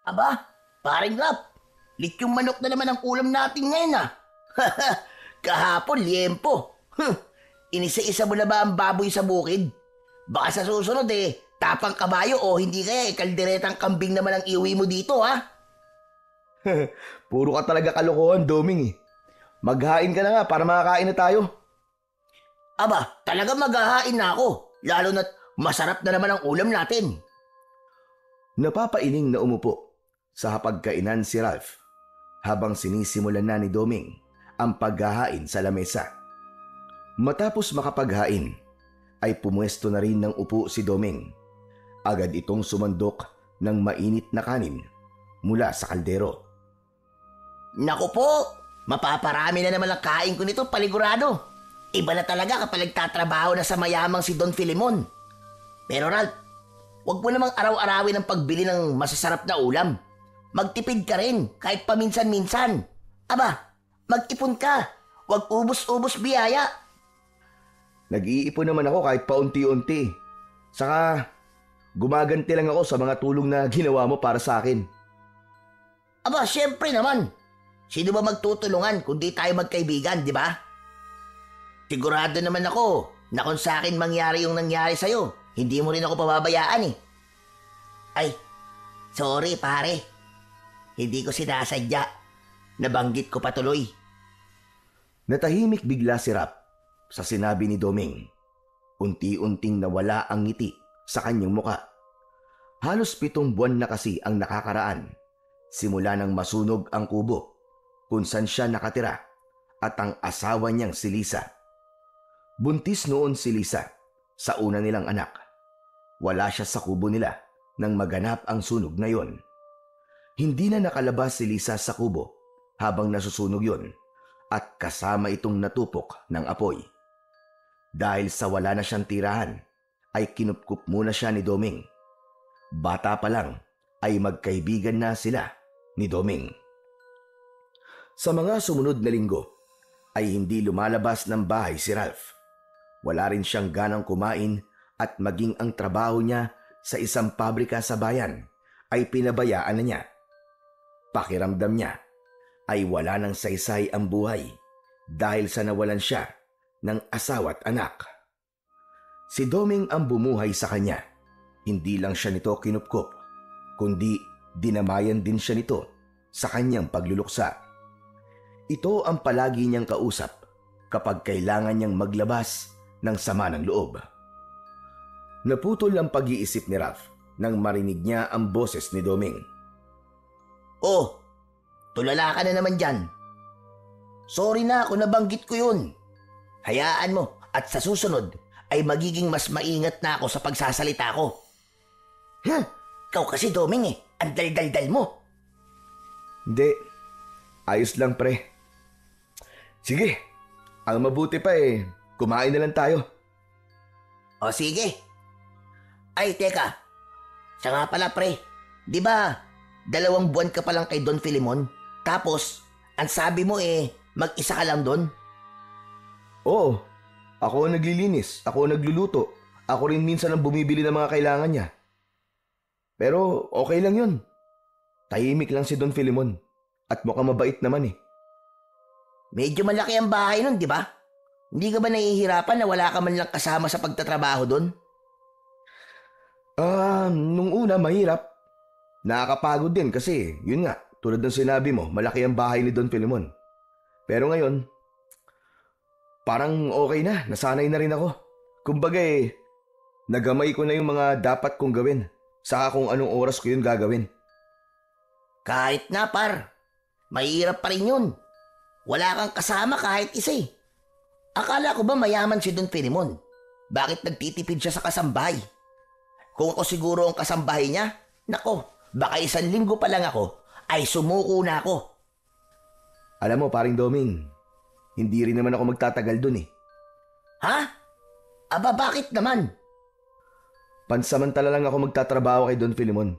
Aba, paring Rap, likyong manok na naman ang ulam natin ngayon ah. Kahapon, liempo. Inisa-isa mo na ba ang baboy sa bukid? Baka sa susunod tapang kabayo o hindi kaya kalderetang kambing naman ang iuwi mo dito ha? Puro ka talaga kalokohan, Doming eh. Maghain ka na nga para makakain na tayo. Aba, talaga maghahain na ako. Lalo na't masarap na naman ang ulam natin. Napapailing na umupo sa hapagkainan si Ralph habang sinisimulan na ni Doming ang paghahain sa lamesa. Matapos makapaghain, ay pumwesto na rin ng upo si Doming. Agad itong sumandok ng mainit na kanin mula sa kaldero. Naku po, mapaparami na naman ang kain ko nito, paligurado. Iba na talaga kapag nagtatrabaho na sa mayamang si Don Filemon. Pero Ralph, huwag mo namang araw-arawin ang pagbili ng masasarap na ulam. Magtipid ka rin kahit paminsan-minsan. Aba, mag-ipon ka. Huwag ubos-ubos biyaya. Nag-iipon naman ako kahit paunti-unti. Saka, gumaganti lang ako sa mga tulong na ginawa mo para sa akin. Aba, syempre naman. Sino ba magtutulungan kundi tayo magkaibigan, di ba? Sigurado naman ako na kung sa akin mangyari yung nangyari sa'yo, hindi mo rin ako pababayaan eh. Ay, sorry pare. Hindi ko sinasadya. Nabanggit ko patuloy. Natahimik bigla si Rap sa sinabi ni Doming. Unti-unting nawala ang ngiti sa kanyang muka. Halos 7 buwan na kasi ang nakakaraan simula nang masunog ang kubo kung saan siya nakatira at ang asawa niyang si Lisa. Buntis noon si Lisa sa una nilang anak. Wala siya sa kubo nila nang maganap ang sunog na yon. Hindi na nakalabas si Lisa sa kubo habang nasusunog yon at kasama itong natupok ng apoy. Dahil sa wala na siyang tirahan, ay kinupkup muna siya ni Doming. Bata pa lang ay magkaibigan na sila ni Doming. Sa mga sumunod na linggo ay hindi lumalabas ng bahay si Ralph. Wala rin siyang ganang kumain at maging ang trabaho niya sa isang pabrika sa bayan ay pinabayaan na niya. Pakiramdam niya ay wala nang saysay ang buhay dahil sa nawalan siya ng asawa at anak. Si Doming ang bumuhay sa kanya. Hindi lang siya nito kinupkup, kundi dinamayan din siya nito sa kanyang pagluluksa. Ito ang palagi niyang kausap kapag kailangan niyang maglabas ng sama ng loob. Naputol ang pag-iisip ni Ralph nang marinig niya ang boses ni Doming. Oh, tulala ka na naman dyan. Sorry na kung nabanggit ko yun. Hayaan mo at sa susunod ay magiging mas maingat na ako sa pagsasalita ko. Ikaw kasi Doming ang daldaldal mo. Hindi, ayos lang pre. Sige, ang mabuti pa kumain na lang tayo. O sige. Ay teka, siya nga pala pre, di ba 2 buwan ka pa lang kay Don Filemon? Tapos, ang sabi mo mag-isa ka lang doon? Oo, ako ang naglilinis, ako ang nagluluto, ako rin minsan ang bumibili ng mga kailangan niya. Pero okay lang yun. Tahimik lang si Don Filemon at mukhang mabait naman Medyo malaki ang bahay nun, di ba? Hindi ka ba nahihirapan na wala ka man lang kasama sa pagtatrabaho doon? Nung una mahirap. Nakakapagod din kasi, yun nga, tulad ng sinabi mo, malaki ang bahay ni Don Filemon. Pero ngayon, parang okay na, nasanay na rin ako. Kumbaga nagamay ko na yung mga dapat kong gawin, saka kung anong oras ko yun gagawin. Kahit na par, mahirap pa rin yun. Wala kang kasama kahit isa Akala ko ba mayaman si Don Filemon? Bakit nagtitipid siya sa kasambahay? Kung ako siguro ang kasambahay niya, nako, baka 1 linggo pa lang ako ay sumuko na ako. Alam mo paring Doming, hindi rin naman ako magtatagal dun Ha? Aba bakit naman? Pansamantala lang ako magtatrabaho kay Don Filemon.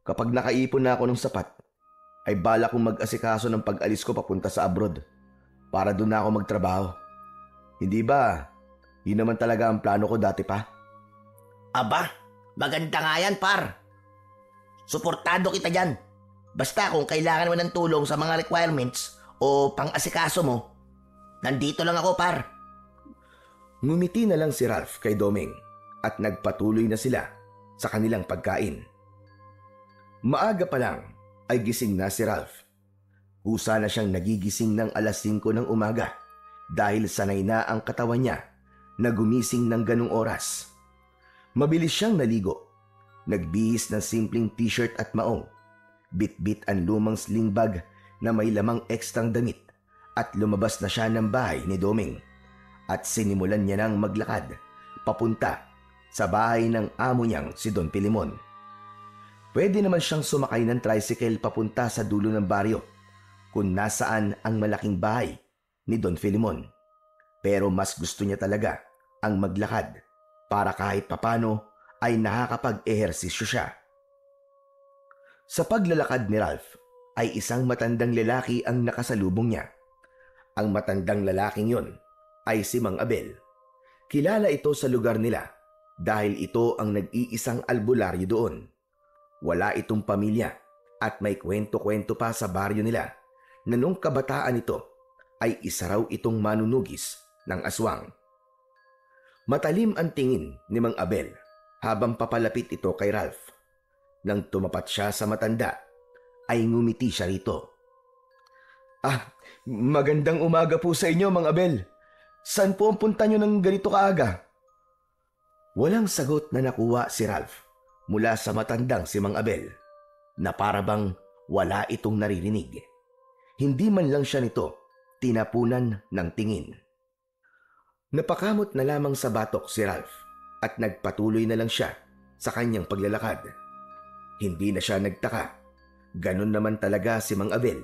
Kapag nakaipon na ako ng sapat, ay bala kong mag-asikaso ng pag-alis ko papunta sa abroad para doon na ako magtrabaho. Hindi ba, yun naman talaga ang plano ko dati pa? Aba, maganda nga yan par. Suportado kita dyan. Basta kung kailangan mo ng tulong sa mga requirements o pang-asikaso mo, nandito lang ako, par. Ngumiti na lang si Ralph kay Doming at nagpatuloy na sila sa kanilang pagkain. Maaga pa lang ay gising na si Ralph. Kusa na siyang nagigising ng alas 5 ng umaga dahil sanay na ang katawan niya na gumising ng ganung oras. Mabilis siyang naligo. Nagbihis ng simpleng t-shirt at maong. Bit-bit ang lumang sling bag na may lamang ekstrang damit at lumabas na siya ng bahay ni Doming at sinimulan niya nang maglakad papunta sa bahay ng amo niyang si Don Filemon. Pwede naman siyang sumakay ng tricycle papunta sa dulo ng baryo kung nasaan ang malaking bahay ni Don Filemon. Pero mas gusto niya talaga ang maglakad para kahit papano ay nakakapag-ehersisyo siya. Sa paglalakad ni Ralph ay isang matandang lalaki ang nakasalubong niya. Ang matandang lalaking yon ay si Mang Abel. Kilala ito sa lugar nila dahil ito ang nag-iisang albularyo doon. Wala itong pamilya at may kwento-kwento pa sa baryo nila na nung kabataan ito ay isa raw itong manunugis ng aswang. Matalim ang tingin ni Mang Abel habang papalapit ito kay Ralph. Nang tumapat siya sa matanda, ay ngumiti siya rito. Magandang umaga po sa inyo, Mang Abel. Saan po ang punta nyo ng ganito kaaga? Walang sagot na nakuha si Ralph mula sa matandang si Mang Abel na parabang wala itong naririnig. Hindi man lang siya nito tinapunan ng tingin. Napakamot na lamang sa batok si Ralph at nagpatuloy na lang siya sa kanyang paglalakad. Hindi na siya nagtaka. Ganon naman talaga si Mang Abel.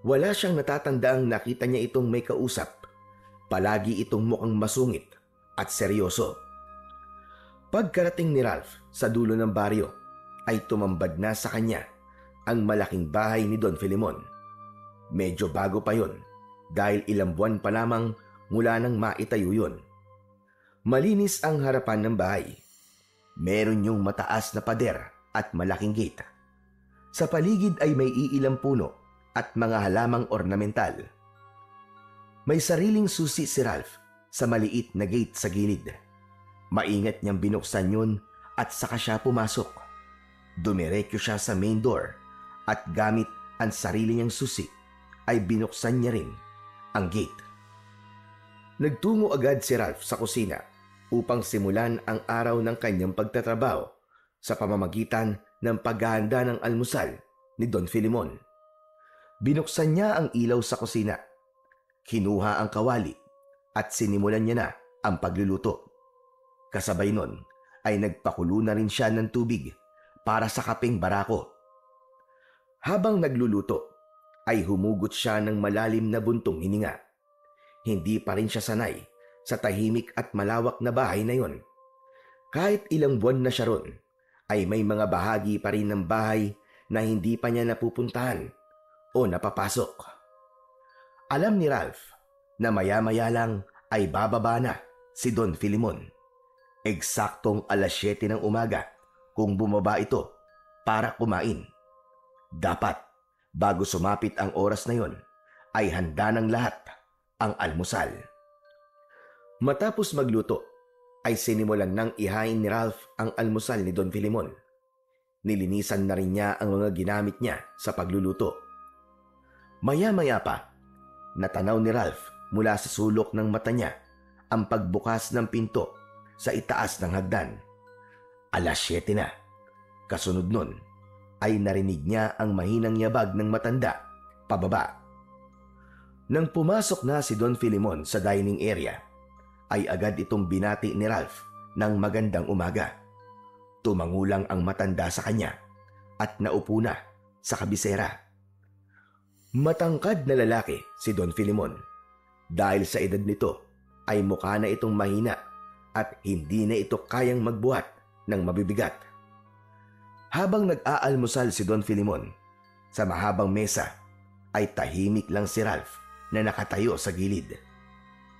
Wala siyang natatandaang nakita niya itong may kausap. Palagi itong mukhang masungit at seryoso. Pagkarating ni Ralph sa dulo ng baryo, ay tumambad na sa kanya ang malaking bahay ni Don Filemon. Medyo bago pa yon dahil ilang buwan pa lamang mula nang maitayo yun. Malinis ang harapan ng bahay. Meron yung mataas na pader at malaking gate. Sa paligid ay may iilang puno at mga halamang ornamental. May sariling susi si Ralph sa maliit na gate sa gilid. Maingat niyang binuksan yun at saka siya pumasok. Dumiretso siya sa main door at gamit ang sarili niyang susi ay binuksan niya rin ang gate. Nagtungo agad si Ralph sa kusina upang simulan ang araw ng kanyang pagtatrabaho sa pamamagitan ng paghahanda ng almusal ni Don Filemon. Binuksan niya ang ilaw sa kusina, kinuha ang kawali at sinimulan niya na ang pagluluto. Kasabay nun ay nagpakulo na rin siya ng tubig para sa kapeng barako. Habang nagluluto ay humugot siya ng malalim na buntong hininga. Hindi pa rin siya sanay sa tahimik at malawak na bahay na yon. Kahit ilang buwan na siya ron, ay may mga bahagi pa rin ng bahay na hindi pa niya napupuntahan o napapasok. Alam ni Ralph na maya-maya lang ay bababa na si Don Filemon. Eksaktong alas 7 ng umaga kung bumaba ito para kumain. Dapat, bago sumapit ang oras na yon, ay handa ng lahat ang almusal. Matapos magluto, ay sinimulan ng ihain ni Ralph ang almusal ni Don Filemon. Nilinisan na rin niya ang mga ginamit niya sa pagluluto. Maya-maya pa, natanaw ni Ralph mula sa sulok ng mata niya ang pagbukas ng pinto sa itaas ng hagdan. Alas 7 na. Kasunod nun, ay narinig niya ang mahinang yabag ng matanda pababa. Nang pumasok na si Don Filemon sa dining area, ay agad itong binati ni Ralph ng magandang umaga. Tumangulang ang matanda sa kanya at naupo na sa kabisera. Matangkad na lalaki si Don Filemon. Dahil sa edad nito ay mukha na itong mahina at hindi na ito kayang magbuhat ng mabibigat. Habang nag-aalmusal si Don Filemon, sa mahabang mesa ay tahimik lang si Ralph na nakatayo sa gilid.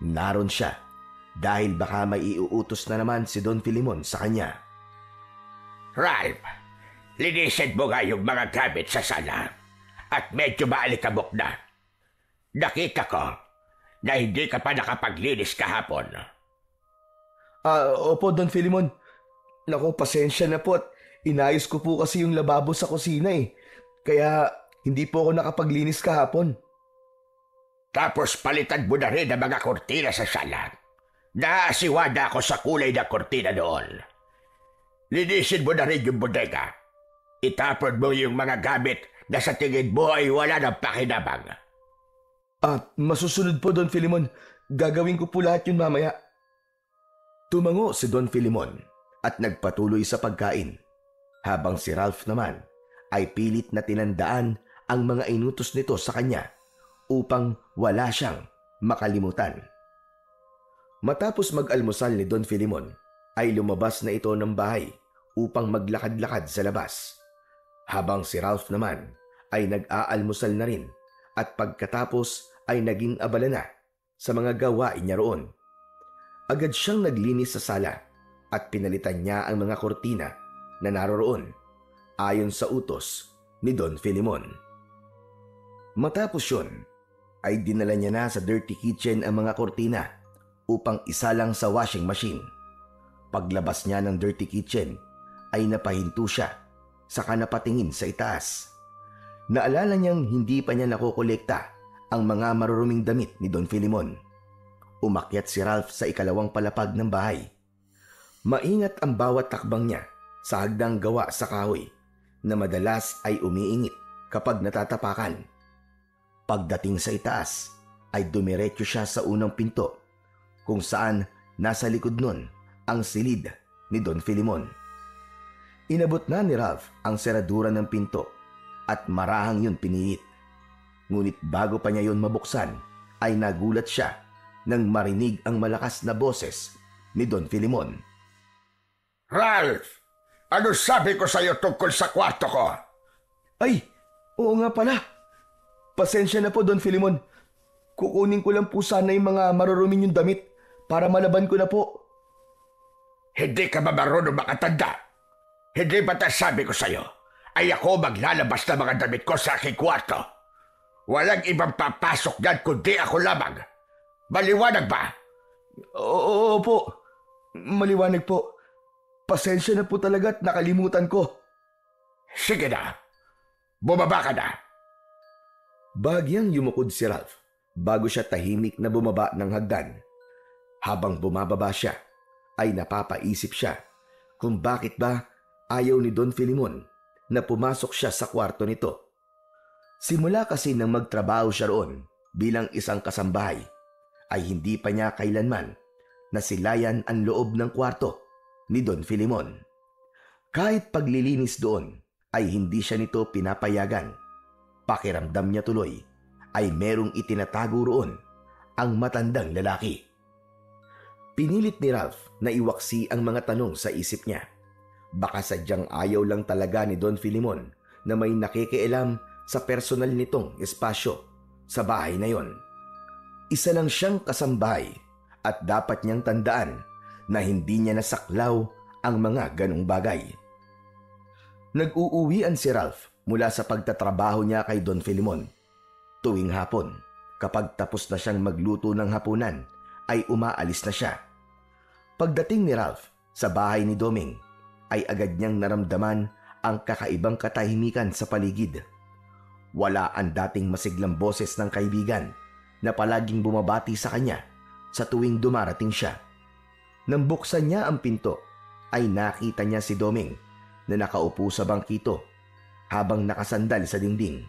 Naroon siya dahil baka may iuutos na naman si Don Filemon sa kanya. Ralph, Linisin mo nga yung mga gamit sa sala at medyo maalikabok na. Nakita ko na hindi ka pa nakapaglinis kahapon. Opo, Don Filimon. Naku, pasensya na po at inayos ko po kasi yung lababo sa kusina eh. Kaya hindi po ako nakapaglinis kahapon. Tapos palitan mo na rin ang mga kortina sa sala. Naasiwada ako sa kulay ng kortina noon. Linisin mo na rin yung bodega. Itapon mo yung mga gamit na sa tingin mo ay wala ng pakinabang. Masusunod po, Don Filimon. Gagawin ko po lahat yun mamaya. Tumango si Don Filimon at nagpatuloy sa pagkain, habang si Ralph naman ay pilit na tinandaan ang mga inutos nito sa kanya upang wala siyang makalimutan. Matapos mag-almusal ni Don Filimon, ay lumabas na ito ng bahay upang maglakad-lakad sa labas, habang si Ralph naman ay nag-aalmusal na rin at pagkatapos ay naging abala na sa mga gawain niya roon. Agad siyang naglinis sa sala at pinalitan niya ang mga kortina na naroroon ayon sa utos ni Don Filimon. Matapos yun, ay dinala niya na sa dirty kitchen ang mga kortina upang isalang sa washing machine. Paglabas niya ng dirty kitchen, ay napahinto siya saka napatingin sa itaas. Naalala niyang hindi pa niya nakokolekta ang mga maruruming damit ni Don Filimon. Umakyat si Ralph sa ikalawang palapag ng bahay. Maingat ang bawat takbang niya sa hagdang gawa sa kahoy na madalas ay umiingit kapag natatapakan. Pagdating sa itaas ay dumiretso siya sa unang pinto kung saan nasa likod nun ang silid ni Don Filimon. Inabot na ni Ralph ang seradura ng pinto at marahang yun piniit. Ngunit bago pa niya yun mabuksan ay nagulat siya nang marinig ang malakas na boses ni Don Filimon. Ralph! Ano sabi ko sa'yo tungkol sa kwarto ko? Ay, oo nga pala. Pasensya na po, Don Filimon. Kukunin ko lang po sana yung mga maruruming yung damit para malaban ko na po. Hindi ka ba marunong makatanda? Hindi ba sabi ko sa'yo ay ako maglalabas ng mga damit ko sa aking kwarto? Walang ibang papasok dyan kundi ako lamang. Maliwanag ba? Oo po. Maliwanag po. Pasensya na po talaga at nakalimutan ko. Sige na. Bumaba ka na. Bagyang yumukod si Ralph bago siya tahimik na bumaba ng hagdan. Habang bumababa siya, ay napapaisip siya kung bakit ba ayaw ni Don Filimon na pumasok siya sa kwarto nito. Simula kasi nang magtrabaho siya roon bilang isang kasambahay, ay hindi pa niya kailanman nasilayan ang loob ng kwarto ni Don Filimon. Kahit paglilinis doon ay hindi siya nito pinapayagan. Pakiramdam niya tuloy ay merong itinatago roon ang matandang lalaki. Pinilit ni Ralph na iwaksi ang mga tanong sa isip niya. Baka sadyang ayaw lang talaga ni Don Filimon na may nakikialam sa personal nitong espasyo sa bahay na yon. Isa lang siyang kasambahay at dapat niyang tandaan na hindi niya nasaklaw ang mga ganong bagay. Nag-uuwian si Ralph mula sa pagtatrabaho niya kay Don Filimon. Tuwing hapon, kapag tapos na siyang magluto ng hapunan, ay umaalis na siya. Pagdating ni Ralph sa bahay ni Doming, ay agad niyang naramdaman ang kakaibang katahimikan sa paligid. Wala ang dating masiglang boses ng kaibigan na palaging bumabati sa kanya sa tuwing dumarating siya. Nang buksan niya ang pinto, ay nakita niya si Doming na nakaupo sa bangkito habang nakasandal sa dingding.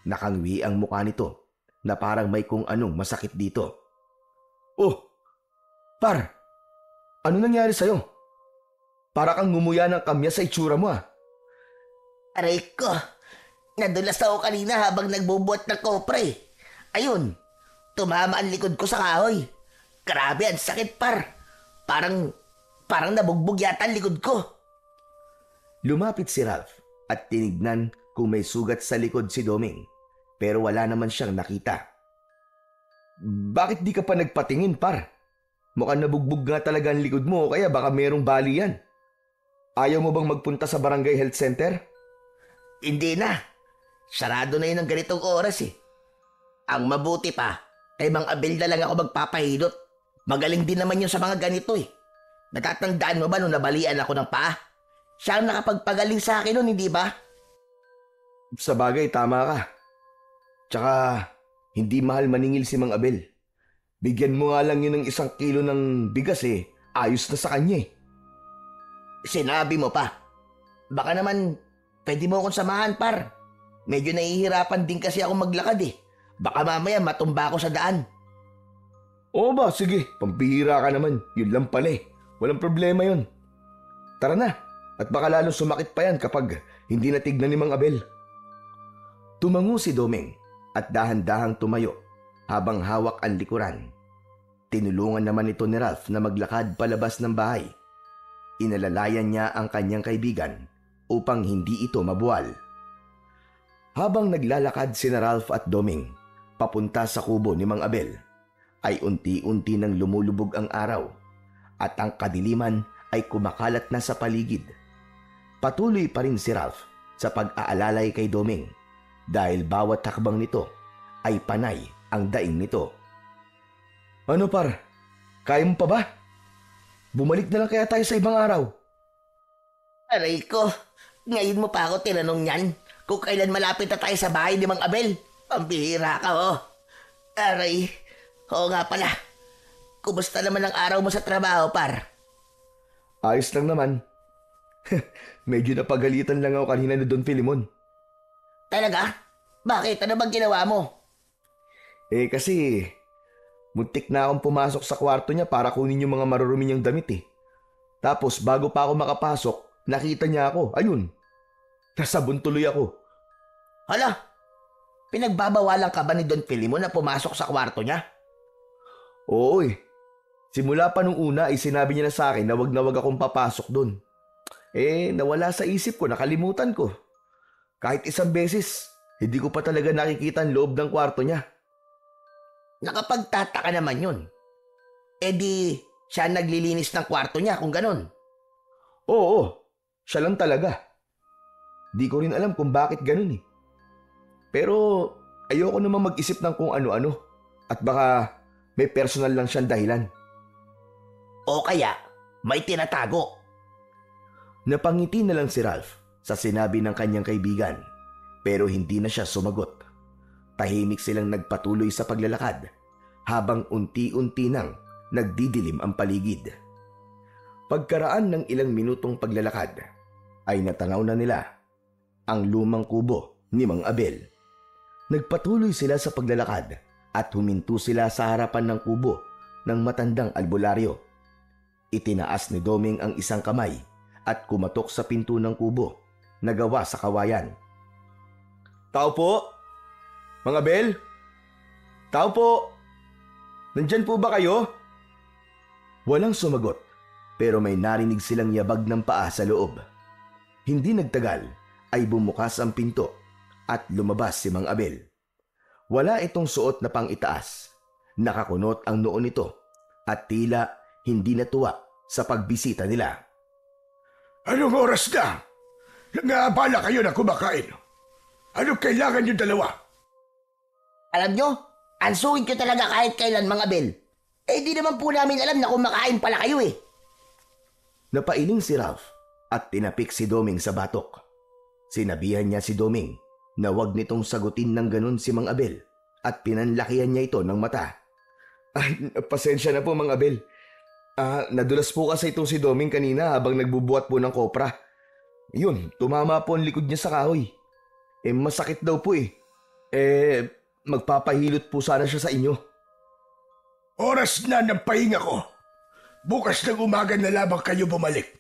Nakangwi ang mukha nito na parang may kung anong masakit dito. Oh, par, ano nangyari sa'yo? Para kang ngumuya ng kamya sa itsura mo ah. Aray ko, nadulas ako kanina habang nagbubuhat ng kopre. Ayun, tumama ang likod ko sa kahoy. Grabe, ang sakit par. Parang nabugbog yata ang likod ko. Lumapit si Ralph at tinignan kung may sugat sa likod si Doming, pero wala naman siyang nakita. Bakit di ka pa nagpatingin par? Mukhang nabugbog nga talaga ang likod mo o kaya baka merong bali yan. Ayaw mo bang magpunta sa barangay health center? Hindi na. Sarado na yun ng ganitong oras eh. Ang mabuti pa, kay Mang Abel na lang ako magpapahilot. Magaling din naman yun sa mga ganito eh. Natatandaan mo ba nung nabalian ako ng paa? Siya ang nakapagpagaling sa akin nun, hindi ba? Sa bagay, tama ka. Tsaka, hindi mahal maningil si Mang Abel. Bigyan mo nga lang yun ng 1 kilo ng bigas eh. Ayos na sa kanya eh. Sinabi mo pa. Baka naman, pwede mo akong samahan, par. Medyo nahihirapan din kasi ako maglakad eh. Baka mamaya matumba ako sa daan. Oo ba, sige. Pampihira ka naman. Yun lang pala eh. Walang problema yun. Tara na. At baka lalong sumakit pa yan kapag hindi natignan ni Mang Abel. Tumango si Domeng at dahan-dahang tumayo habang hawak ang likuran. Tinulungan naman ito ni Ralph na maglakad palabas ng bahay. Inalalayan niya ang kanyang kaibigan upang hindi ito mabuwal. Habang naglalakad sina Ralph at Domeng papunta sa kubo ni Mang Abel, ay unti-unti nang lumulubog ang araw at ang kadiliman ay kumakalat na sa paligid. Patuloy pa rin si Ralph sa pag-aalalay kay Domeng dahil bawat hakbang nito ay panay ang daing nito. Ano par? Kaya mo pa ba? Bumalik na lang kaya tayo sa ibang araw? Aray ko, ngayon mo pa ako tinanong yan kung kailan malapit na tayo sa bahay ni Mang Abel. Pambihira ka oh. Aray, oo nga pala. Kumusta naman ang araw mo sa trabaho, par? Ayos lang naman. Medyo napagalitan lang ako kanina ni Don Filimon. Talaga? Bakit? Ano bang ginawa mo? Kasi muntik na akong pumasok sa kwarto niya para kunin yung mga marurumi niyang damit eh. Tapos bago pa ako makapasok, nakita niya ako. Ayun, nasabon tuloy ako. Hala, pinagbabawalan ka ba ni Don Filimon na pumasok sa kwarto niya? Oo eh. Simula pa nung una ay sinabi niya na wag na wag akong papasok doon. Nawala sa isip ko, nakalimutan ko. Kahit isang beses, hindi ko pa talaga nakikita ang loob ng kwarto niya. Nakapagtataka naman yun. Di, siya naglilinis ng kwarto niya kung ganon. Oo, siya lang talaga. Di ko rin alam kung bakit ganun eh. Pero ayoko naman mag-isip ng kung ano-ano at baka may personal lang siyang dahilan. O kaya, may tinatago. Napangiti na lang si Ralph sa sinabi ng kanyang kaibigan pero hindi na siya sumagot. Tahimik silang nagpatuloy sa paglalakad habang unti-unti nang nagdidilim ang paligid. Pagkaraan ng ilang minutong paglalakad ay natanaw na nila ang lumang kubo ni Mang Abel. Nagpatuloy sila sa paglalakad at huminto sila sa harapan ng kubo ng matandang albularyo. Itinaas ni Domeng ang isang kamay at kumatok sa pinto ng kubo na gawa sa kawayan. Tao po? Mang Abel? Tao po? Nandyan po ba kayo? Walang sumagot pero may narinig silang yabag ng paa sa loob. Hindi nagtagal ay bumukas ang pinto at lumabas si Mang Abel. Wala itong suot na pang-itaas. Nakakunot ang noo nito at tila hindi natuwa sa pagbisita nila. Anong oras na? Nangaabala kayo na kumakain. Anong kailangan niyo dalawa? Alam nyo, ansuin ko talaga kahit kailan, Mang Abel. Di naman po namin alam na kumakain pala kayo eh. Napailing si Ralph at tinapik si Domeng sa batok. Sinabihan niya si Domeng na wag nitong sagutin ng ganun si Mang Abel at pinanlakihan niya ito ng mata. Ay, pasensya na po Mang Abel. Nadulas po kasi itong si Domeng kanina habang nagbubuhat po ng kopra. Yun, tumama po ang likod niya sa kahoy. Masakit daw po eh. Magpapahilot po sana siya sa inyo. Oras na ng pahinga ko. Bukas ng umaga na lamang kayo bumalik.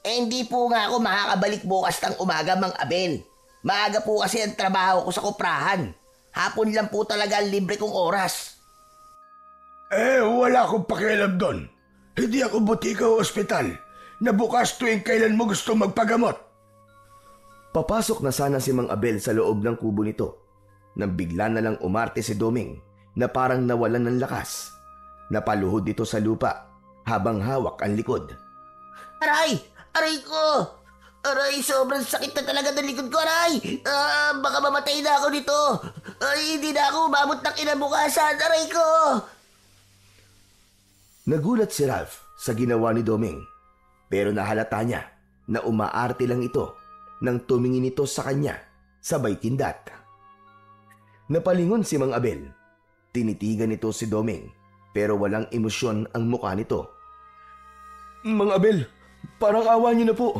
Hindi po nga ako makakabalik bukas ng umaga, Mang Abel. Maaga po kasi ang trabaho ko sa koprahan. Hapon lang po talaga ang libre kong oras. Wala akong pakialam doon. Hindi ako butika o ospital na bukas tuwing kailan mo gusto magpagamot. Papasok na sana si Mang Abel sa loob ng kubo nito nang bigla na lang umarte si Domeng na parang nawalan ng lakas. Napaluhod ito sa lupa habang hawak ang likod. Aray! Aray ko! Aray, sobrang sakit na talaga ng likod ko, aray! Baka mamatay na ako nito! Ay, hindi na ako umabot ng kinabukasan, aray ko! Nagulat si Ralph sa ginawa ni Doming, pero nahalata niya na umaarte lang ito nang tumingin ito sa kanya sabay kindat. Napalingon si Mang Abel. Tinitigan nito si Doming pero walang emosyon ang mukha nito. Mang Abel, parang awa niyo na po.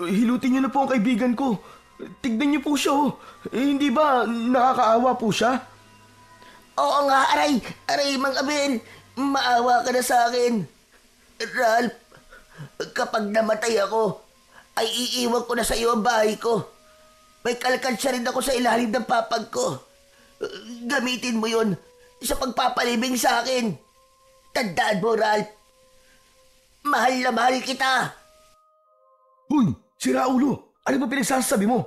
Hilutin niyo na po ang kaibigan ko. Tignan niyo po siya, oh. Hindi ba nakakaawa po siya? Oo nga, aray! Aray, Mang Abel! Maawa ka na sa akin! Ralph, kapag namatay ako, ay iiwan ko na sa iyo ang bahay ko. May kalkansya rin ako sa ilalim ng papag ko. Gamitin mo yun sa pagpapalibing sa akin. Tandaan mo, Ralph. Mahal na mahal kita. Huy, si Raulo, ano ba pinagsasabi mo?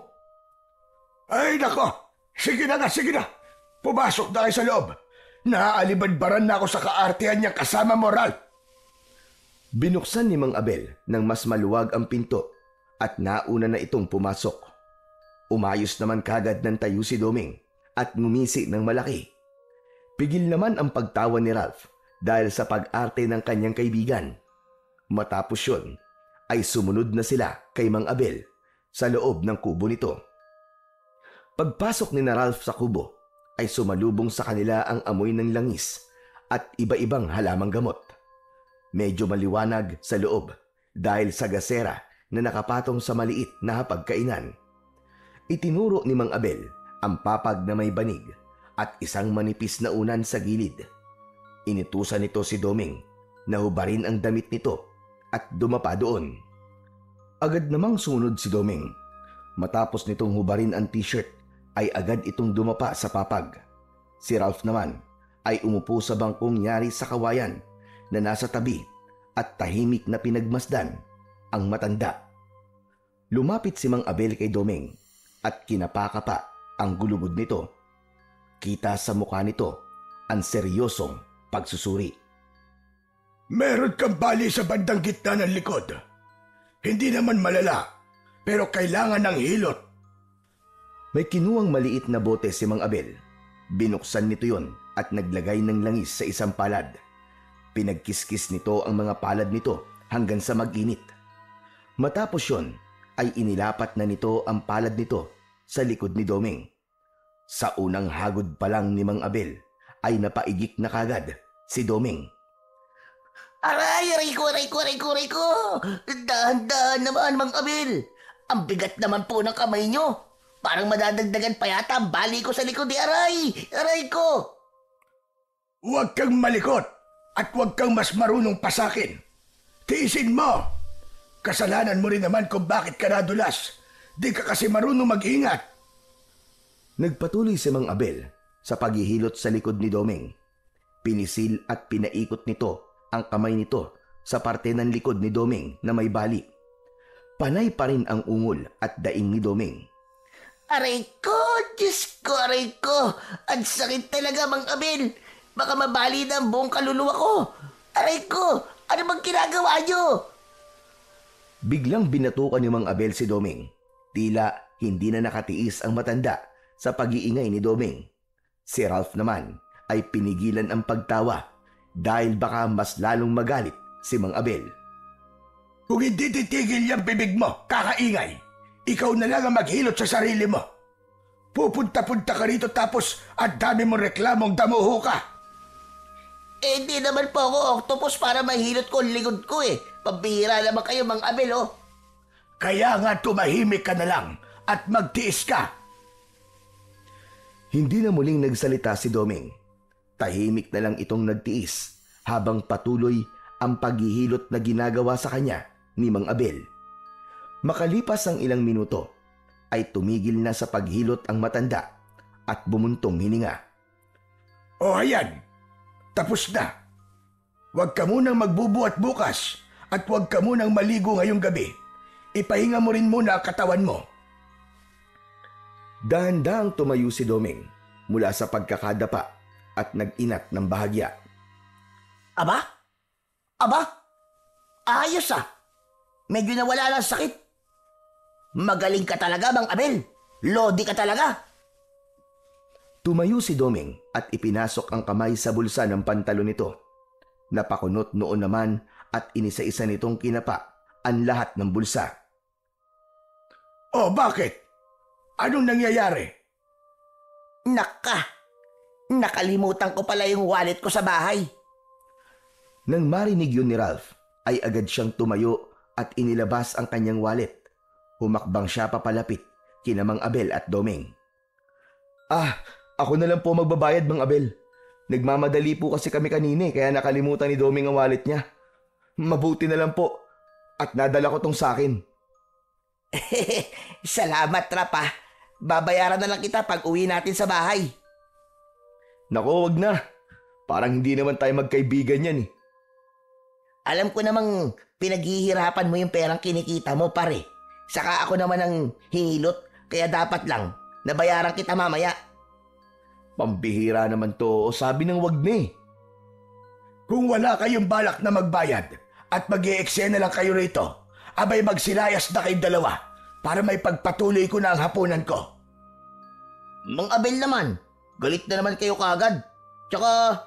Ay, nako! Sige na nga, sige na! Pumasok na kayo sa loob! Naaalibadbaran na ako sa kaartehan niyang kasama mo, Ralph! Binuksan ni Mang Abel nang mas maluwag ang pinto at nauna na itong pumasok. Umayos naman kagad ng tayo si Doming at ngumisi ng malaki. Pigil naman ang pagtawa ni Ralph dahil sa pag-arte ng kanyang kaibigan. Matapos yun, ay sumunod na sila kay Mang Abel sa loob ng kubo nito. Pagpasok ni Ralph sa kubo, ay sumalubong sa kanila ang amoy ng langis at iba-ibang halamang gamot. Medyo maliwanag sa loob dahil sa gasera na nakapatong sa maliit na hapagkainan. Itinuro ni Mang Abel ang papag na may banig at isang manipis na unan sa gilid. Inutusan nito si Doming na hubarin ang damit nito at dumapa doon. Agad namang sumunod si Doming. Matapos nitong hubarin ang t-shirt, ay agad itong dumapa sa papag. Si Ralph naman ay umupo sa bangkong yari sa kawayan na nasa tabi at tahimik na pinagmasdan ang matanda. Lumapit si Mang Abel kay Doming at kinapakapa ang gulugod nito. Kita sa mukha nito ang seryosong pagsusuri. Meron kang bali sa bandang gitna ng likod. Hindi naman malala, pero kailangan ng hilot. May kinuwang maliit na bote si Mang Abel. Binuksan nito yon at naglagay ng langis sa isang palad. Pinagkiskis nito ang mga palad nito hanggang sa mag-init. Matapos yon, ay inilapat na nito ang palad nito sa likod ni Doming. Sa unang hagod pa lang ni Mang Abel, ay napaigik na kagad si Doming. Aray, aray ko, aray ko, aray ko, aray ko! Dahan-dahan naman, Mang Abel! Ang bigat naman po ng kamay nyo! Parang madadagdagan pa yata ang bali ko sa likod ni aray! Aray ko! Huwag kang malikot at huwag kang mas marunong pasakin. Tiisin mo! Kasalanan mo rin naman kung bakit ka nadulas. Di ka kasi marunong mag-ingat. Nagpatuloy si Mang Abel sa paghihilot sa likod ni Doming. Pinisil at pinaikot nito ang kamay nito sa parte ng likod ni Doming na may bali. Panay pa rin ang ungol at daing ni Doming. Aray ko! Diyos ko, aray ko! Ang sakit talaga, Mang Abel! Baka mabali na ang buong kaluluwa ko! Aray ko! Ano bang ginagawa niyo? Biglang binatukan ni Mang Abel si Doming. Tila hindi na nakatiis ang matanda sa pag-iingay ni Doming. Si Ralph naman ay pinigilan ang pagtawa dahil baka mas lalong magalit si Mang Abel. Kung hindi titigil yung bibig mo, kakaingay, ikaw na lang ang maghilot sa sarili mo. Pupunta-punta ka rito tapos ang dami mong reklamong damuho ka. Eh, hindi naman po ako octopus para mahilot ko ang likod ko eh. Pambihira naman kayo, Mang Abel, oh. Kaya nga tumahimik ka na lang at magtiis ka. Hindi na muling nagsalita si Doming. Tahimik na lang itong nagtiis habang patuloy ang paghihilot na ginagawa sa kanya ni Mang Abel. Makalipas ang ilang minuto, ay tumigil na sa paghilot ang matanda at bumuntong hininga. O ayan, tapos na. Huwag ka munang magbubuhat bukas at huwag ka munang maligo ngayong gabi. Ipahinga mo rin muna ang katawan mo. Dahan-dahang tumayo si Doming mula sa pagkakadapa at nag-inat ng bahagya. Aba? Aba? Ayos ah! medyo nawala ng sakit. Magaling ka talaga, Mang Abel. Lodi ka talaga. Tumayo si Doming at ipinasok ang kamay sa bulsa ng pantalon nito. Napakunot noon naman at inisa-isa nitong kinapa ang lahat ng bulsa. Oh, bakit? Anong nangyayari? Naka, nakalimutan ko pala yung wallet ko sa bahay. Nang marinig yun ni Ralph, ay agad siyang tumayo at inilabas ang kanyang wallet. Humakbang siya papalapit kina Mang Abel at Doming. Ako na lang po magbabayad, Mang Abel. Nagmamadali po kasi kami kanina kaya nakalimutan ni Doming ang wallet niya. Mabuti na lang po at nadala ko tong sakin. Salamat, Rap ah. Babayaran na lang kita pag uwi natin sa bahay. Nako, wag na. Parang hindi naman tayo magkaibigan yan eh. Alam ko namang pinaghihirapan mo yung perang kinikita mo, pare. Saka ako naman ang hinilot, kaya dapat lang nabayaran kita mamaya. Pambihira naman to, sabi ng wag na eh. Kung wala kayong balak na magbayad at mag-i-eksena lang kayo rito, abay magsilayas na kayong dalawa para may pagpatuloy ko na ang hapunan ko. Mang Abel naman, galit na naman kayo kagad. Tsaka,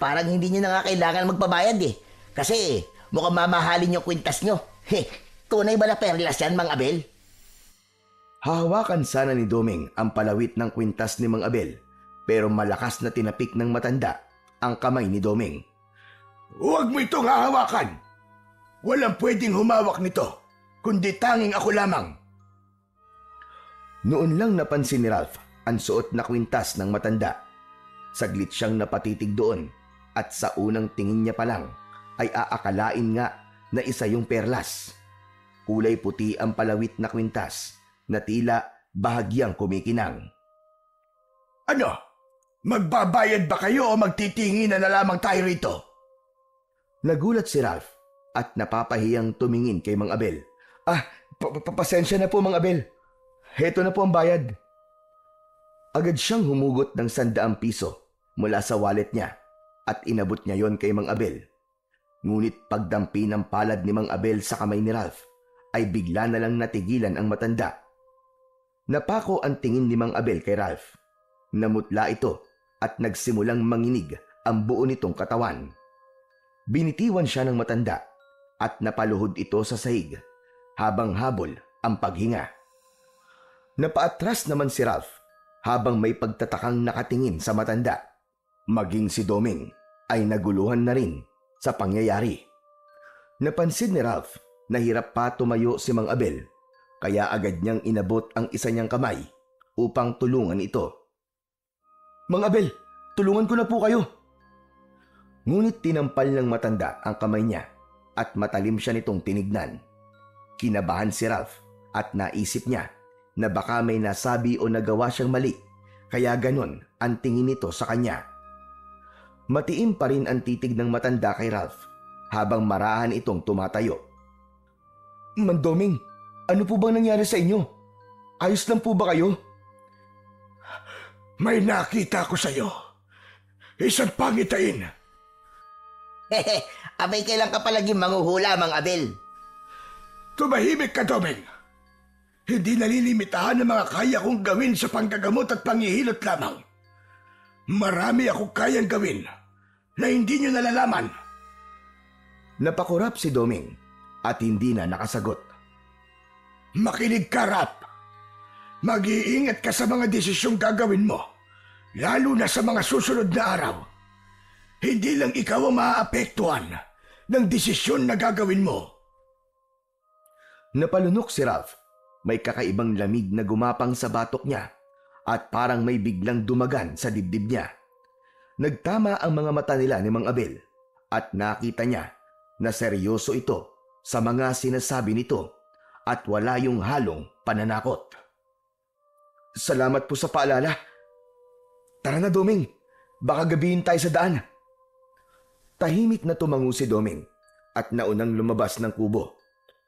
parang hindi nyo na nga kailangan magpabayad eh. Kasi mukhang mamahalin yung kwintas nyo. Tunay ba na perlas yan, Mang Abel? Hahawakan sana ni Doming ang palawit ng kwintas ni Mang Abel, pero malakas na tinapik ng matanda ang kamay ni Doming. Huwag mo itong hahawakan. Walang pwedeng humawak nito, kundi tanging ako lamang. Noon lang napansin ni Ralph ang suot na kwintas ng matanda. Saglit siyang napatitig doon at sa unang tingin niya pa lang ay aakalain nga na isa yung perlas. Kulay puti ang palawit na kwintas na tila bahagyang kumikinang. Ano? Magbabayad ba kayo o magtitingin na lamang tayo rito? Nagulat si Ralph at napapahiyang tumingin kay Mang Abel. Pasensya na po, Mang Abel. Heto na po ang bayad. Agad siyang humugot ng 100 piso mula sa wallet niya at inabot niya yon kay Mang Abel. Ngunit pagdampi ng palad ni Mang Abel sa kamay ni Ralph, ay bigla na lang natigilan ang matanda. Napako ang tingin ni Mang Abel kay Ralph. Namutla ito at nagsimulang manginig ang buo nitong katawan. Binitiwan siya ng matanda at napaluhod ito sa sahig habang habol ang paghinga. Napaatras naman si Ralph habang may pagtatakang nakatingin sa matanda. Maging si Doming ay naguluhan na rin sa pangyayari. Napansin ni Ralph na hirap pa tumayo si Mang Abel, kaya agad niyang inabot ang isa niyang kamay upang tulungan ito. Mang Abel, tulungan ko na po kayo. Ngunit tinampal ng matanda ang kamay niya at matalim siya nitong tinignan. Kinabahan si Ralph at naisip niya na baka may nasabi o nagawa siyang mali, kaya ganon ang tingin nito sa kanya. Matiim pa rin ang titig ng matanda kay Ralph habang marahan itong tumatayo. Mandoming, ano po bang nangyari sa inyo? Ayos lang po ba kayo? May nakita ko sa iyo. Isang pangitain. Abay, kailan ka palaging manghuhula, Mang Abel? Tumahimik ka, Doming. Hindi nalilimitahan ng mga kaya kong gawin sa panggagamot at panghihilot lamang. Marami akong kayang gawin na hindi nyo nalalaman. Napakurap si Doming at hindi na nakasagot. Makinig ka, Rap. Mag-iingat ka sa mga desisyong gagawin mo, lalo na sa mga susunod na araw. Hindi lang ikaw ang maaapektuhan ng desisyon na gagawin mo. Napalunok si Ralph. May kakaibang lamig na gumapang sa batok niya at parang may biglang dumagan sa dibdib niya. Nagtama ang mga mata nila ni Mang Abel at nakita niya na seryoso ito sa mga sinasabi nito at wala yung halong pananakot. Salamat po sa paalala. Tara na, Doming. Baka gabihin tayo sa daan. Tahimik na tumango si Doming at naunang lumabas ng kubo.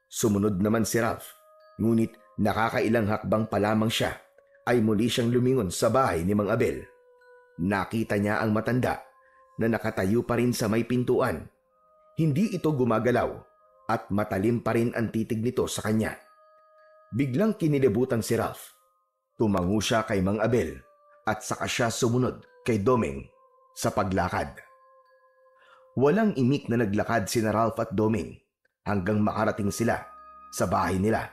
Sumunod naman si Ralph. Ngunit nakakailang hakbang pa lamang siya ay muli siyang lumingon sa bahay ni Mang Abel. Nakita niya ang matanda na nakatayo pa rin sa may pintuan. Hindi ito gumagalaw at matalim pa rin ang titig nito sa kanya. Biglang kinilabutan si Ralph. Tumango siya kay Mang Abel at saka siya sumunod kay Doming sa paglakad. Walang imik na naglakad sina Ralph at Doming hanggang makarating sila sa bahay nila.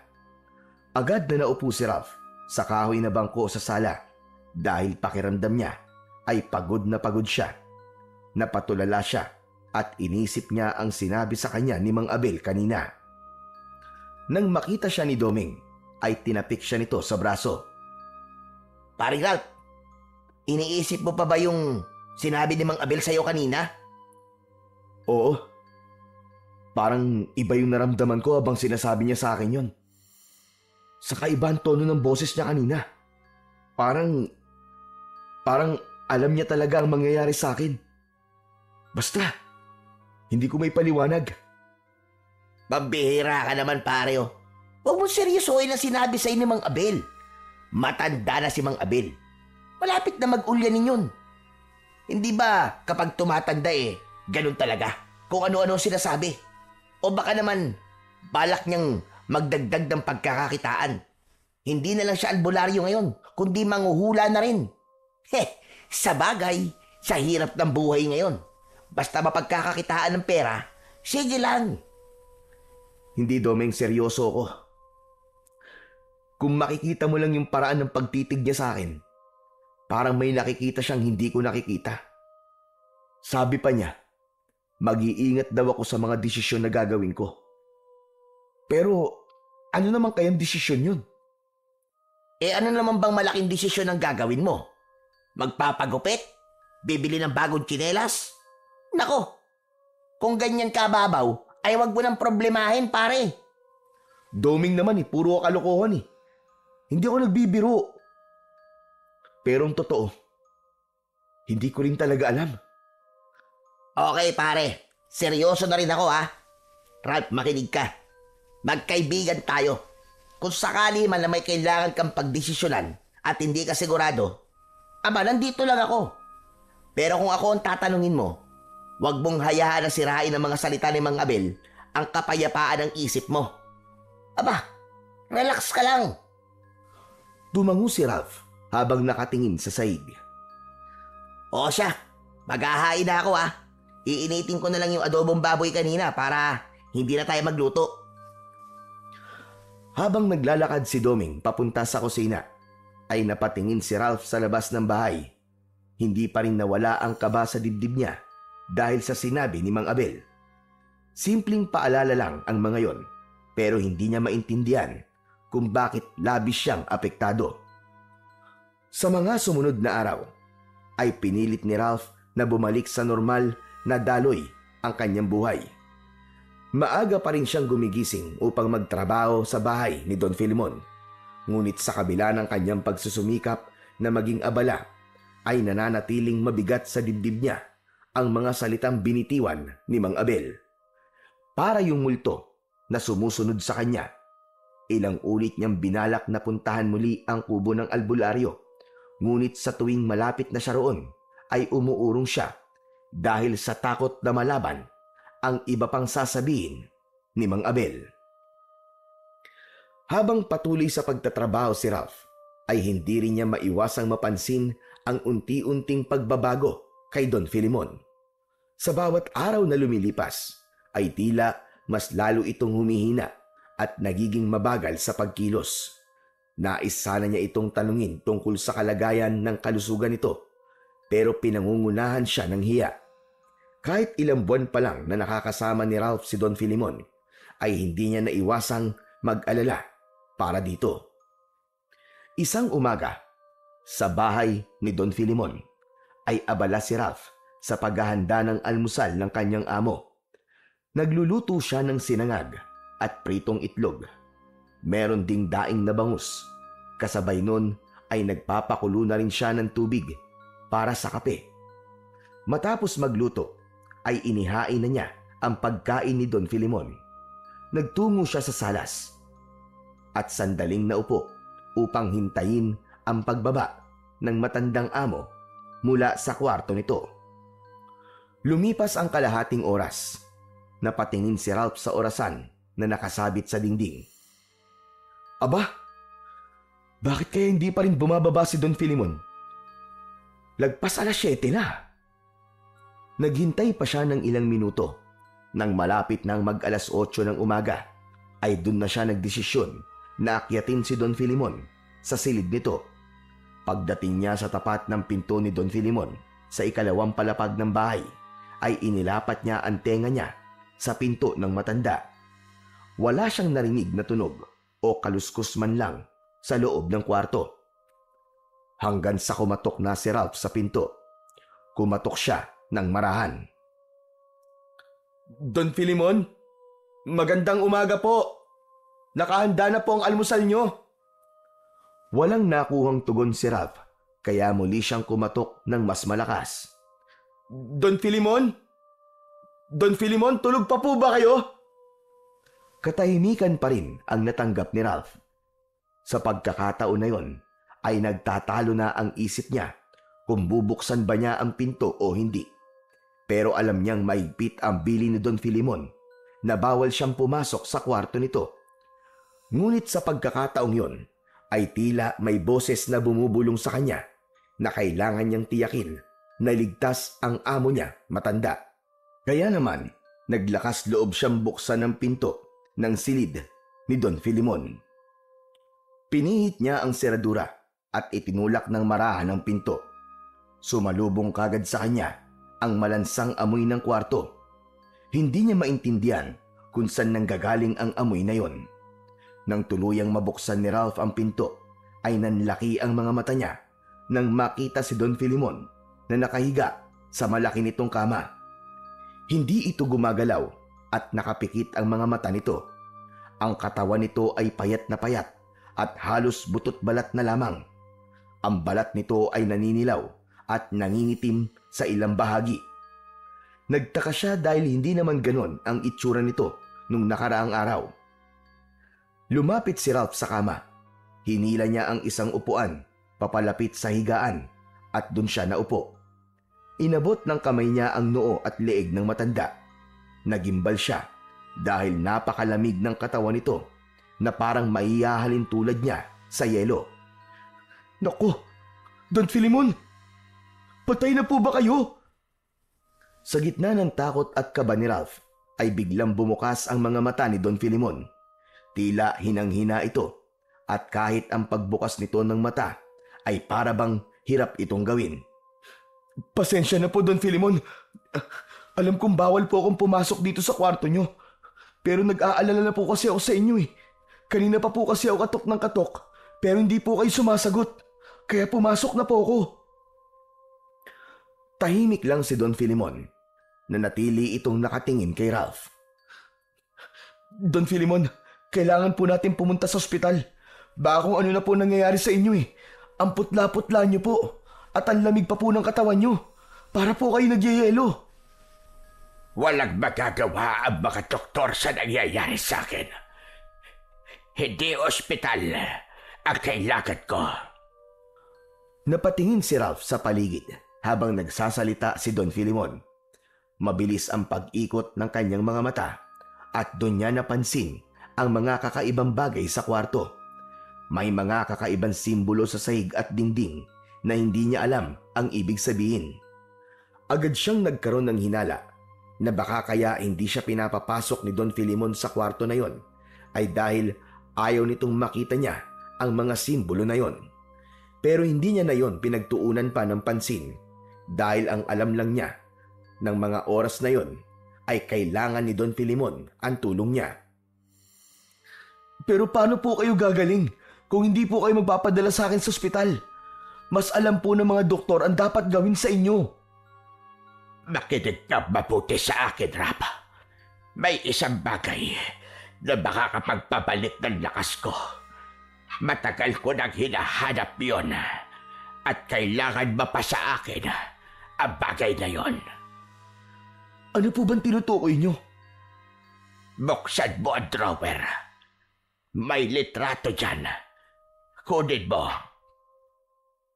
Agad na naupo si Ralph sa kahoy na bangko sa sala dahil pakiramdam niya ay pagod na pagod siya. Napatulala siya at inisip niya ang sinabi sa kanya ni Mang Abel kanina. Nang makita siya ni Doming, ay tinapik siya nito sa braso. Paring Ralph, iniisip mo pa ba yung sinabi ni Mang Abel sa'yo kanina? Oo. Parang iba yung naramdaman ko habang sinasabi niya sa akin yon. Saka iba ang tono ng boses niya kanina. Parang alam niya talaga ang mangyayari sa akin. Basta, hindi ko may paliwanag. Pambihira ka naman, pare. Huwag mo seryosohin ang sinabi sa'yo ni Mang Abel. Matanda na si Mang Abel. Malapit na mag-ulyanin yun. Hindi ba kapag tumatanda ganun talaga kung ano-ano sinasabi? O baka naman balak niyang magdagdag ng pagkakakitaan. Hindi na lang siya albularyo ngayon, kundi manghuhula na rin. Sa bagay, sa hirap ng buhay ngayon. Basta mapagkakakitaan ng pera, sige lang. Hindi, Domeng, seryoso ako. Kung makikita mo lang yung paraan ng pagtitig niya sa akin, parang may nakikita siyang hindi ko nakikita. Sabi pa niya, mag-iingat daw ako sa mga desisyon na gagawin ko. Pero ano naman kayang desisyon yun? Ano naman bang malaking desisyon ang gagawin mo? Magpapagupit? Bibili ng bagong tsinelas? Nako, kung ganyan kababaw, ay wag mo nang problemahin, pare. Doming naman puro kalokohan Hindi ako nagbibiro. Pero ang totoo, hindi ko rin talaga alam. Okay, pare. Seryoso na rin ako, ha? Ralph, makinig ka. Magkaibigan tayo. Kung sakali man na may kailangan kang pagdesisyonan at hindi ka sigurado, nandito lang ako. Pero kung ako ang tatanungin mo, huwag mong hayaan na sirain ng mga salita ni Mang Abel ang kapayapaan ng isip mo. Relax ka lang. Tumango si Ralph habang nakatingin sa sahig. O siya, maghahain na ako, ha? Iinitin ko na lang yung adobong baboy kanina para hindi na tayo magluto. Habang naglalakad si Doming papunta sa kusina, ay napatingin si Ralph sa labas ng bahay. Hindi pa rin nawala ang kaba sa dibdib niya dahil sa sinabi ni Mang Abel. Simpleng paalala lang ang mga yon, pero hindi niya maintindihan kung bakit labis siyang apektado. Sa mga sumunod na araw, ay pinilit ni Ralph na bumalik sa normal na daloy ang kanyang buhay. Maaga pa rin siyang gumigising upang magtrabaho sa bahay ni Don Filemon. Ngunit sa kabila ng kanyang pagsusumikap na maging abala, ay nananatiling mabigat sa dibdib niya ang mga salitang binitiwan ni Mang Abel. Para yung multo na sumusunod sa kanya, ilang ulit niyang binalak na puntahan muli ang kubo ng albularyo. Ngunit sa tuwing malapit na siya roon, ay umuurong siya dahil sa takot na malaban ang iba pang sasabihin ni Mang Abel. Habang patuloy sa pagtatrabaho si Ralph, ay hindi rin niya maiwasang mapansin ang unti-unting pagbabago kay Don Filemon. Sa bawat araw na lumilipas, ay tila mas lalo itong humihina at nagiging mabagal sa pagkilos. Nais sana niya itong tanungin tungkol sa kalagayan ng kalusugan nito, pero pinangungunahan siya ng hiya. Kahit ilang buwan pa lang na nakakasama ni Ralph si Don Filemon, ay hindi niya naiwasang mag-alala para dito. Isang umaga, sa bahay ni Don Filemon, ay abala si Ralph sa paghahanda ng almusal ng kanyang amo. Nagluluto siya ng sinangag at pritong itlog. Meron ding daing na bangus. Kasabay nun ay nagpapakulo na rin siya ng tubig para sa kape. Matapos magluto, ay inihain na niya ang pagkain ni Don Filemon. Nagtungo siya sa salas at sandaling naupo upang hintayin ang pagbaba ng matandang amo mula sa kwarto nito. Lumipas ang kalahating oras. Napatingin si Ralph sa orasan na nakasabit sa dingding. Aba, bakit kaya hindi pa rin bumababa si Don Filimon? Lagpas alas 7 na. Naghintay pa siya ng ilang minuto. Nang malapit ng mag-alas 8 ng umaga, ay dun na siya nagdesisyon na akyatin si Don Filimon sa silid nito. Pagdating niya sa tapat ng pinto ni Don Filimon sa ikalawang palapag ng bahay, ay inilapat niya ang tenga niya sa pinto ng matanda. Wala siyang narinig na tunog o kaluskus man lang sa loob ng kwarto. Hanggang sa kumatok na si Ralph sa pinto. Kumatok siya ng marahan. Don Filimon, magandang umaga po. Nakahanda na po ang almusal niyo. Walang nakuhang tugon si Ralph, kaya muli siyang kumatok ng mas malakas. Don Filimon? Don Filimon, tulog pa po ba kayo? Katahimikan pa rin ang natanggap ni Ralph. Sa pagkakataon na yon, ay nagtatalo na ang isip niya kung bubuksan ba niya ang pinto o hindi. Pero alam niyang maigpit ang bili ni Don Filimon na bawal siyang pumasok sa kwarto nito. Ngunit sa pagkakataong yon, ay tila may boses na bumubulong sa kanya na kailangan niyang tiyakin na ligtas ang amo niya, matanda. Kaya naman, naglakas loob siyang buksan ang pinto ng silid ni Don Filimon. Pinihit niya ang seradura at itinulak ng marahan ang pinto. Sumalubong kagad sa kanya ang malansang amoy ng kwarto. Hindi niya maintindihan kung saan nanggagaling ang amoy na yon. Nang tuluyang mabuksan ni Ralph ang pinto, ay nanlaki ang mga mata niya nang makita si Don Filimon na nakahiga sa malaki nitong kama. Hindi ito gumagalaw at nakapikit ang mga mata nito. Ang katawan nito ay payat na payat at halos butot balat na lamang. Ang balat nito ay naninilaw at nangingitim sa ilang bahagi. Nagtaka siya dahil hindi naman ganon ang itsura nito nung nakaraang araw. Lumapit si Ralph sa kama. Hinila niya ang isang upuan papalapit sa higaan at dun siya naupo. Inabot ng kamay niya ang noo at leeg ng matanda. Nagimbal siya dahil napakalamig ng katawan nito na parang maihahalin tulad niya sa yelo. Naku, Don Filimon! Patay na po ba kayo? Sa gitna ng takot at kaba ni Ralph, ay biglang bumukas ang mga mata ni Don Filimon. Tila hinang-hina ito, at kahit ang pagbukas nito ng mata ay para bang hirap itong gawin. Pasensya na po, Don Filimon. Alam kong bawal po akong pumasok dito sa kwarto nyo. Pero nag-aalala na po kasi ako sa inyo eh. Kanina pa po kasi ako katok ng katok, pero hindi po kayo sumasagot. Kaya pumasok na po ako. Tahimik lang si Don Filimon. Nanatili itong nakatingin kay Ralph. Don Filimon, kailangan po natin pumunta sa ospital. Baka kung ano na po nangyayari sa inyo eh. Ang putla-putla nyo po. At ang lamig pa po ng katawan nyo. Para po kayo nagyayelo. Walang magagawa ang mga doktor sa nangyayari sa akin. Hindi ospital ang kailangan ko. Napatingin si Ralph sa paligid habang nagsasalita si Don Filimon. Mabilis ang pag-ikot ng kanyang mga mata at doon niya napansin ang mga kakaibang bagay sa kwarto. May mga kakaibang simbolo sa sahig at dingding na hindi niya alam ang ibig sabihin. Agad siyang nagkaroon ng hinala na baka kaya hindi siya pinapapasok ni Don Filimon sa kwarto na yon ay dahil ayaw nitong makita niya ang mga simbolo na yon. Pero hindi niya na yon pinagtuunan pa ng pansin dahil ang alam lang niya ng mga oras na yon ay kailangan ni Don Filimon ang tulong niya. Pero paano po kayo gagaling kung hindi po kayo magpapadala sa akin sa ospital? Mas alam po ng mga doktor ang dapat gawin sa inyo. Makinig ka mabuti sa akin, Rapa. May isang bagay na makakapagpabalik ng lakas ko. Matagal ko nang hinahanap yon at kailangan mapa sa akin ang bagay na yon. Ano po bang tinutukoy nyo? Buksan mo ang drawer. May litrato dyan. Kunin mo.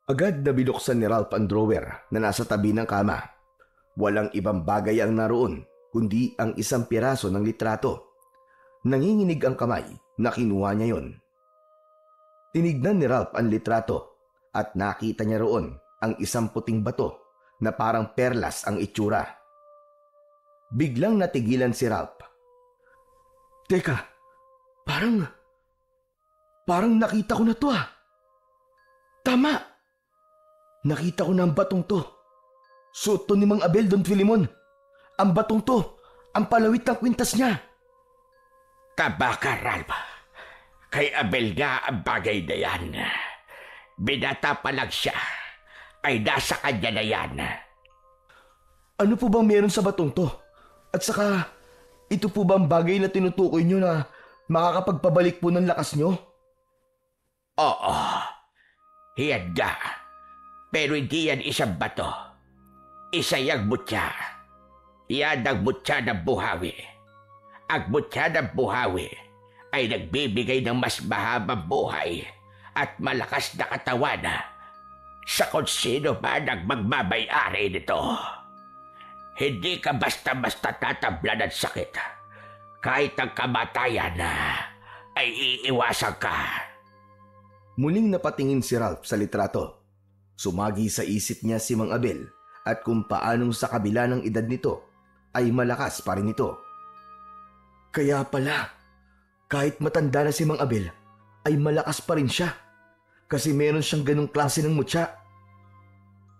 Agad na binuksan ni Ralph ang drawer na nasa tabi ng kama. Walang ibang bagay ang naroon kundi ang isang piraso ng litrato. Nanginginig ang kamay na kinuha niya yon. Tinignan ni Ralph ang litrato at nakita niya roon ang isang puting bato na parang perlas ang itsura. Biglang natigilan si Ralph. Teka, parang nakita ko na to ah. Tama! Nakita ko na ang batong to. Suot to ni Mang Abel, Don Filimon. Ang batong to, ang palawit ng kwintas niya. Kabaka, Ralph. Kay Abel nga ang bagay na yan. Binata pa lang siya. Ay nasa kanya na yan. Ano po bang meron sa batong to? At saka, ito po ba ang bagay na tinutukoy nyo na makakapagpabalik po ng lakas nyo? Oo. Yan nga. Pero hindi yan isang bato. Isa yung mutya. Yan ang mutya ng buhawi. Ang mutya ng buhawi ay nagbibigay ng mas mahabang buhay at malakas na katawan sa kung sino man ang magmamay-ari nito. Hindi ka basta-basta tatabla ng sakit. Kahit ang kamatayan ay iiwasan ka. Muling napatingin si Ralph sa litrato. Sumagi sa isip niya si Mang Abel at kung paanong sa kabila ng edad nito ay malakas pa rin ito. Kaya pala, kahit matanda na si Mang Abel, ay malakas pa rin siya. Kasi meron siyang ganong klase ng mutya.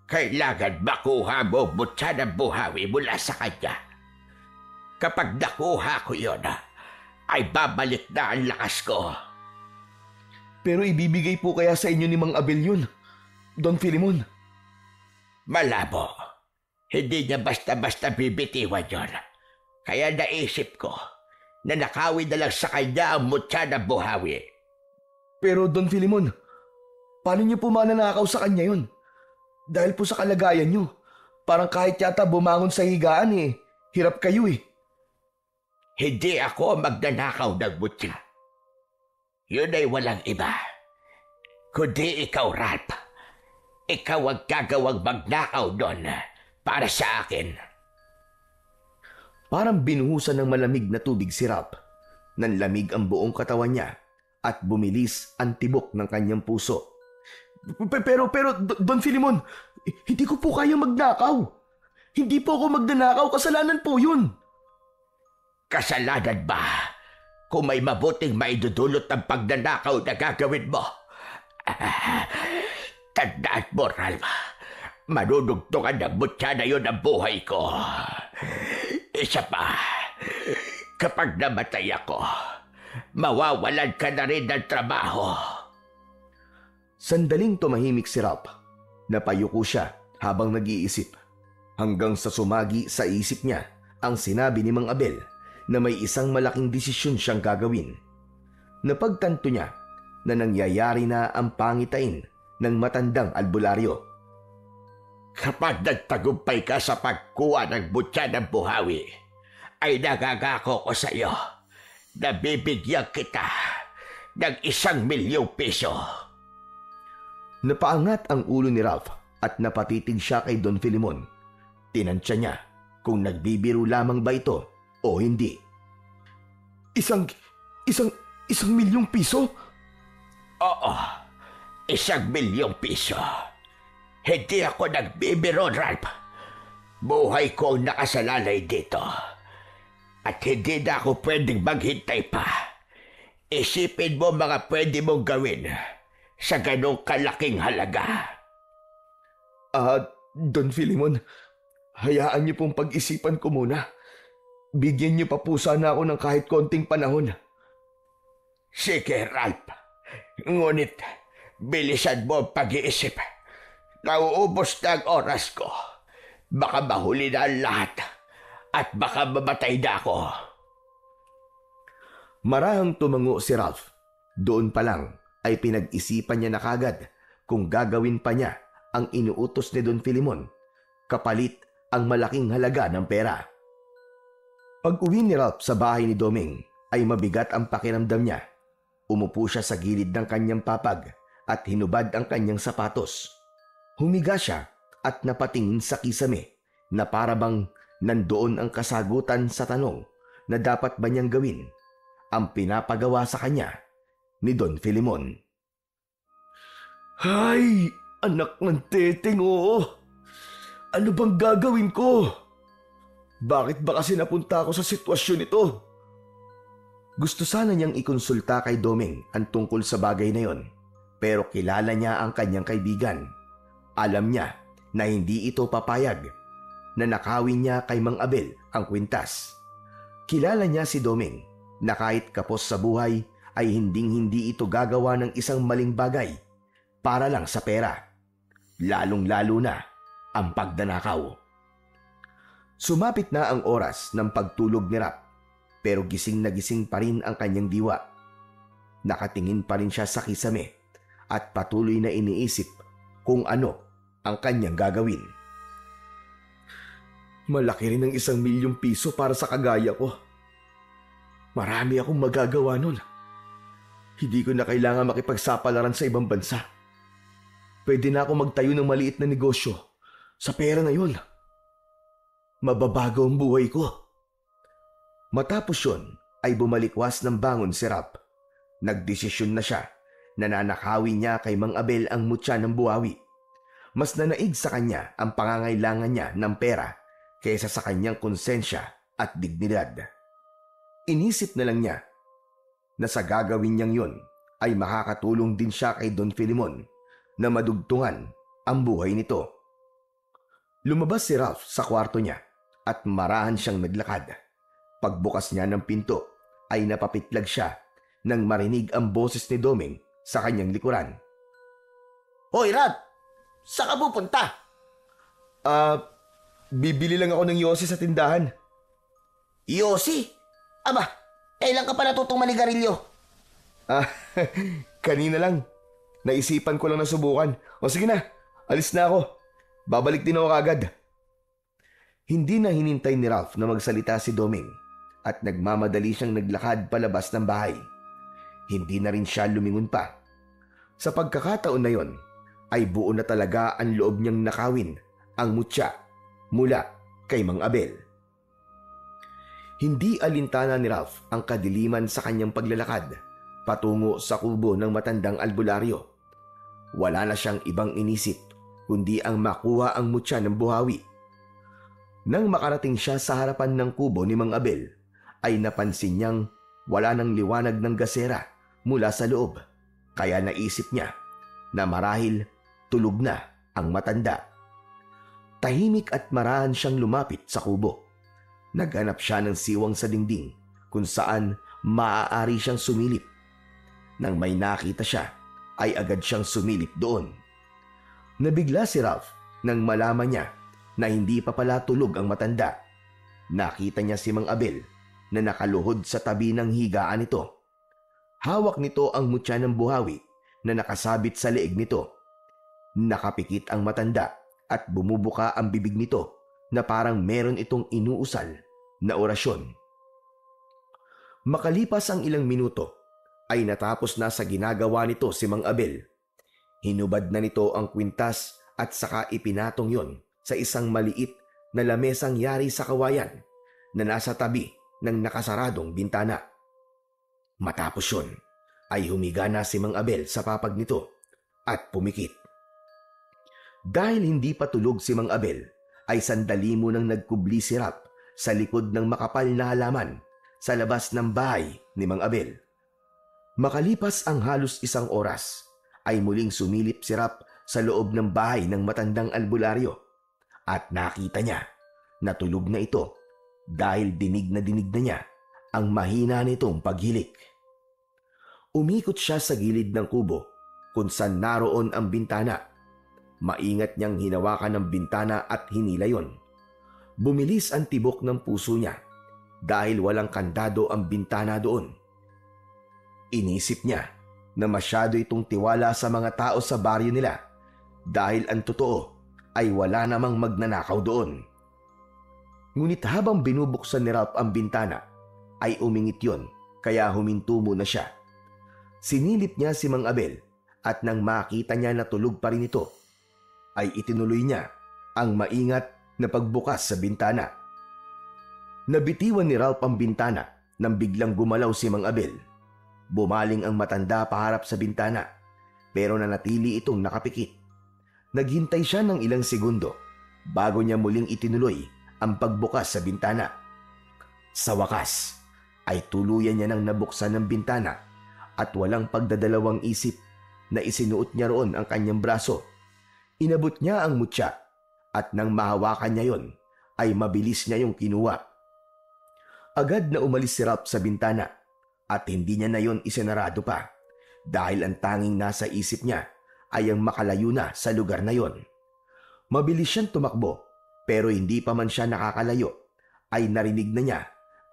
Kailangan makuha mo mutya ng buhawi mula sa kanya. Kapag nakuha ko yun, ay babalik na ang lakas ko. Pero ibibigay po kaya sa inyo ni Mang Abel yun, Don Filimon? Malabo. Hindi niya basta-basta bibitiwan yun. Kaya naisip ko na nakawin na lang sa kanya ang mutya ng buhawi. Pero Don Filimon, paano niyo po mananakaw sa kanya yun? Dahil po sa kalagayan niyo, parang kahit yata bumangon sa higaan hirap kayo eh. Hindi ako magnanakaw ng mutya. Yun ay walang iba. Kundi ikaw, Ralph. Ikaw ang gagawang magnakaw doon para sa akin. Parang binuhusan ng malamig na tubig si Ralph. Nanlamig ang buong katawan niya at bumilis ang tibok ng kanyang puso. Pero, Don Filimon, hindi ko po kaya magnakaw. Hindi po ako magnanakaw, kasalanan po yun. Kasalanan ba? Kung may mabuting maidudulot ng pagnanakaw na gagawin mo. Tandaan mo, Ralph. Manunugtungan ng mutya na yun ang buhay ko. Isa pa, kapag namatay ako, mawawalan ka na rin ng trabaho. Sandaling tumahimik si Ralph. Napayuko siya habang nag-iisip. Hanggang sa sumagi sa isip niya ang sinabi ni Mang Abel na may isang malaking desisyon siyang gagawin. Napagtanto niya na nangyayari na ang pangitain ng matandang albularyo. Kapag nagtagumpay ka sa pagkuha ng mutya ng buhawi, ay nagagako ko sa iyo na bibigyan kita ng 1,000,000 piso. Napaangat ang ulo ni Ralph at napatitig siya kay Don Filimon. Tinansya niya kung nagbibiro lamang ba ito o hindi. Isang milyong piso? Oo, 1,000,000 piso. Hindi ako nagbibiro, Ralph. Buhay ko ang nakasalalay dito. At hindi na ako pwedeng maghintay pa. Isipin mo mga pwede mong gawin sa ganong kalaking halaga. Don Filimon, hayaan niyo pong pag-isipan ko muna. Bigyan niyo pa po sana ako ng kahit konting panahon. Sige, Ralph. Ngunit, bilisan mo ang pag-iisip. Nauubos na ang oras ko. Baka mahuli na ang lahat at baka mamatay na ako. Marahang tumango si Ralph. Doon pa lang ay pinag-isipan niya na kagad kung gagawin pa niya ang inuutos ni Don Filimon kapalit ang malaking halaga ng pera. Pag-uwi ni Ralph sa bahay ni Doming ay mabigat ang pakiramdam niya. Umupo siya sa gilid ng kanyang papag at hinubad ang kanyang sapatos. Humiga siya at napatingin sa kisame na parabang Nandoon ang kasagutan sa tanong na dapat ba niyang gawin ang pinapagawa sa kanya ni Don Filimon. Hay! Anak ng teteng, oo! Ano bang gagawin ko? Bakit ba kasi napunta ako sa sitwasyon ito? Gusto sana niyang ikonsulta kay Doming ang tungkol sa bagay na yon, pero kilala niya ang kanyang kaibigan. Alam niya na hindi ito papayag na nakawin niya kay Mang Abel ang kwintas. Kilala niya si Doming na kahit kapos sa buhay ay hinding-hindi ito gagawa ng isang maling bagay para lang sa pera, lalong-lalo na ang pagdanakaw. Sumapit na ang oras ng pagtulog ni Rap, pero gising na gising pa rin ang kanyang diwa. Nakatingin pa rin siya sa kisame at patuloy na iniisip kung ano ang kanyang gagawin. Malaki rin ang 1,000,000 piso para sa kagaya ko. Marami akong magagawa nun. Hindi ko na kailangan makipagsapalaran sa ibang bansa. Pwede na ako magtayo ng maliit na negosyo sa pera na yun. Mababago ang buhay ko. Matapos yun ay bumalikwas ng bangon si Rap. Nagdesisyon na siya na nanakawin niya kay Mang Abel ang mutya ng buhawi. Mas nanaig sa kanya ang pangangailangan niya ng pera kaysa sa kanyang konsensya at dignidad. Inisip na lang niya na sa gagawin niyang yun ay makakatulong din siya kay Don Filimon na madugtungan ang buhay nito. Lumabas si Ralph sa kwarto niya at marahan siyang naglakad. Pagbukas niya ng pinto ay napapitlag siya nang marinig ang boses ni Doming sa kanyang likuran. Hoy, Ralph! Saan ka pupunta? Bibili lang ako ng yosi sa tindahan. Yosi? Aba, kailan ka pa natutong manigarilyo? Kanina lang. Naisipan ko lang na subukan. O sige na, alis na ako. Babalik din ako kagad. Hindi na hinintay ni Ralph na magsalita si Doming at nagmamadali siyang naglakad palabas ng bahay. Hindi na rin siya lumingon pa. Sa pagkakataon na yon, ay buo na talaga ang loob niyang nakawin ang mutya mula kay Mang Abel. Hindi alintana ni Ralph ang kadiliman sa kanyang paglalakad patungo sa kubo ng matandang albularyo. Wala na siyang ibang inisip kundi ang makuha ang mutya ng buhawi. Nang makarating siya sa harapan ng kubo ni Mang Abel, ay napansin niyang wala ng liwanag ng gasera mula sa loob, kaya naisip niya na marahil tulog na ang matanda. Tahimik at marahan siyang lumapit sa kubo. Naghanap siya ng siwang sa dingding kung saan maaari siyang sumilip. Nang may nakita siya, ay agad siyang sumilip doon. Nabigla si Ralph nang malaman niya na hindi pa pala tulog ang matanda. Nakita niya si Mang Abel na nakaluhod sa tabi ng higaan nito. Hawak nito ang mutya ng buhawi na nakasabit sa leeg nito. Nakapikit ang matanda at bumubuka ang bibig nito na parang meron itong inuusal na orasyon. Makalipas ang ilang minuto, ay natapos na sa ginagawa nito si Mang Abel. Hinubad na nito ang kwintas at saka ipinatong yon sa isang maliit na lamesang yari sa kawayan na nasa tabi ng nakasaradong bintana. Matapos yon, ay humiga na si Mang Abel sa papag nito at pumikit. Dahil hindi pa tulog si Mang Abel, ay sandali munang nagkubli si Rap sa likod ng makapal na halaman sa labas ng bahay ni Mang Abel. Makalipas ang halos 1 oras, ay muling sumilip si Rap sa loob ng bahay ng matandang albularyo at nakita niya na tulog na ito dahil dinig na niya ang mahina nitong paghilik. Umikot siya sa gilid ng kubo kung saan naroon ang bintana. Maingat niyang hinawakan ng bintana at hinila yon. Bumilis ang tibok ng puso niya dahil walang kandado ang bintana doon. Inisip niya na masyado itong tiwala sa mga tao sa baryo nila dahil ang totoo ay wala namang magnanakaw doon. Ngunit habang binubuksan ni Ralph ang bintana, ay umingit yon kaya huminto muna siya. Sinilip niya si Mang Abel at nang makita niya na tulog pa rin ito, ay itinuloy niya ang maingat na pagbukas sa bintana. Nabitiwan ni Ralph ang bintana nang biglang gumalaw si Mang Abel. Bumaling ang matanda paharap sa bintana pero nanatili itong nakapikit. Naghintay siya ng ilang segundo bago niya muling itinuloy ang pagbukas sa bintana. Sa wakas ay tuluyan niya nang nabuksan ang bintana at walang pagdadalawang isip na isinuot niya roon ang kanyang braso. Inabot niya ang mutya at nang mahawakan niya yon ay mabilis niya yung kinuha. Agad na umalis si Ralph sa bintana at hindi niya na yon isinarado pa dahil ang tanging nasa isip niya ay ang makalayo na sa lugar na yon. Mabilis siyang tumakbo pero hindi pa man siya nakakalayo ay narinig na niya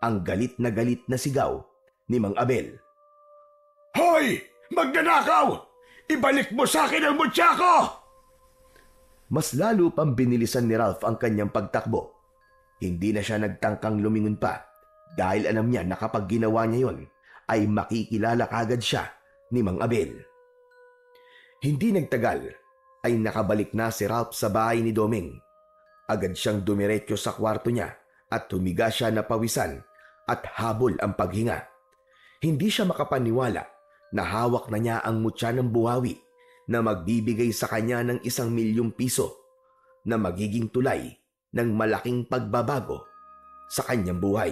ang galit na sigaw ni Mang Abel. Hoy! Magnanakaw! Ibalik mo sa akin ang mutya ko! Mas lalo pang binilisan ni Ralph ang kanyang pagtakbo. Hindi na siya nagtangkang lumingon pa dahil alam niya na kapag ginawa niya yon ay makikilala kagad siya ni Mang Abel. Hindi nagtagal ay nakabalik na si Ralph sa bahay ni Doming. Agad siyang dumiretso sa kwarto niya at humiga siya na pawisan at habol ang paghinga. Hindi siya makapaniwala na hawak na niya ang mutya ng buhawi na magbibigay sa kanya ng 1,000,000 piso na magiging tulay ng malaking pagbabago sa kanyang buhay.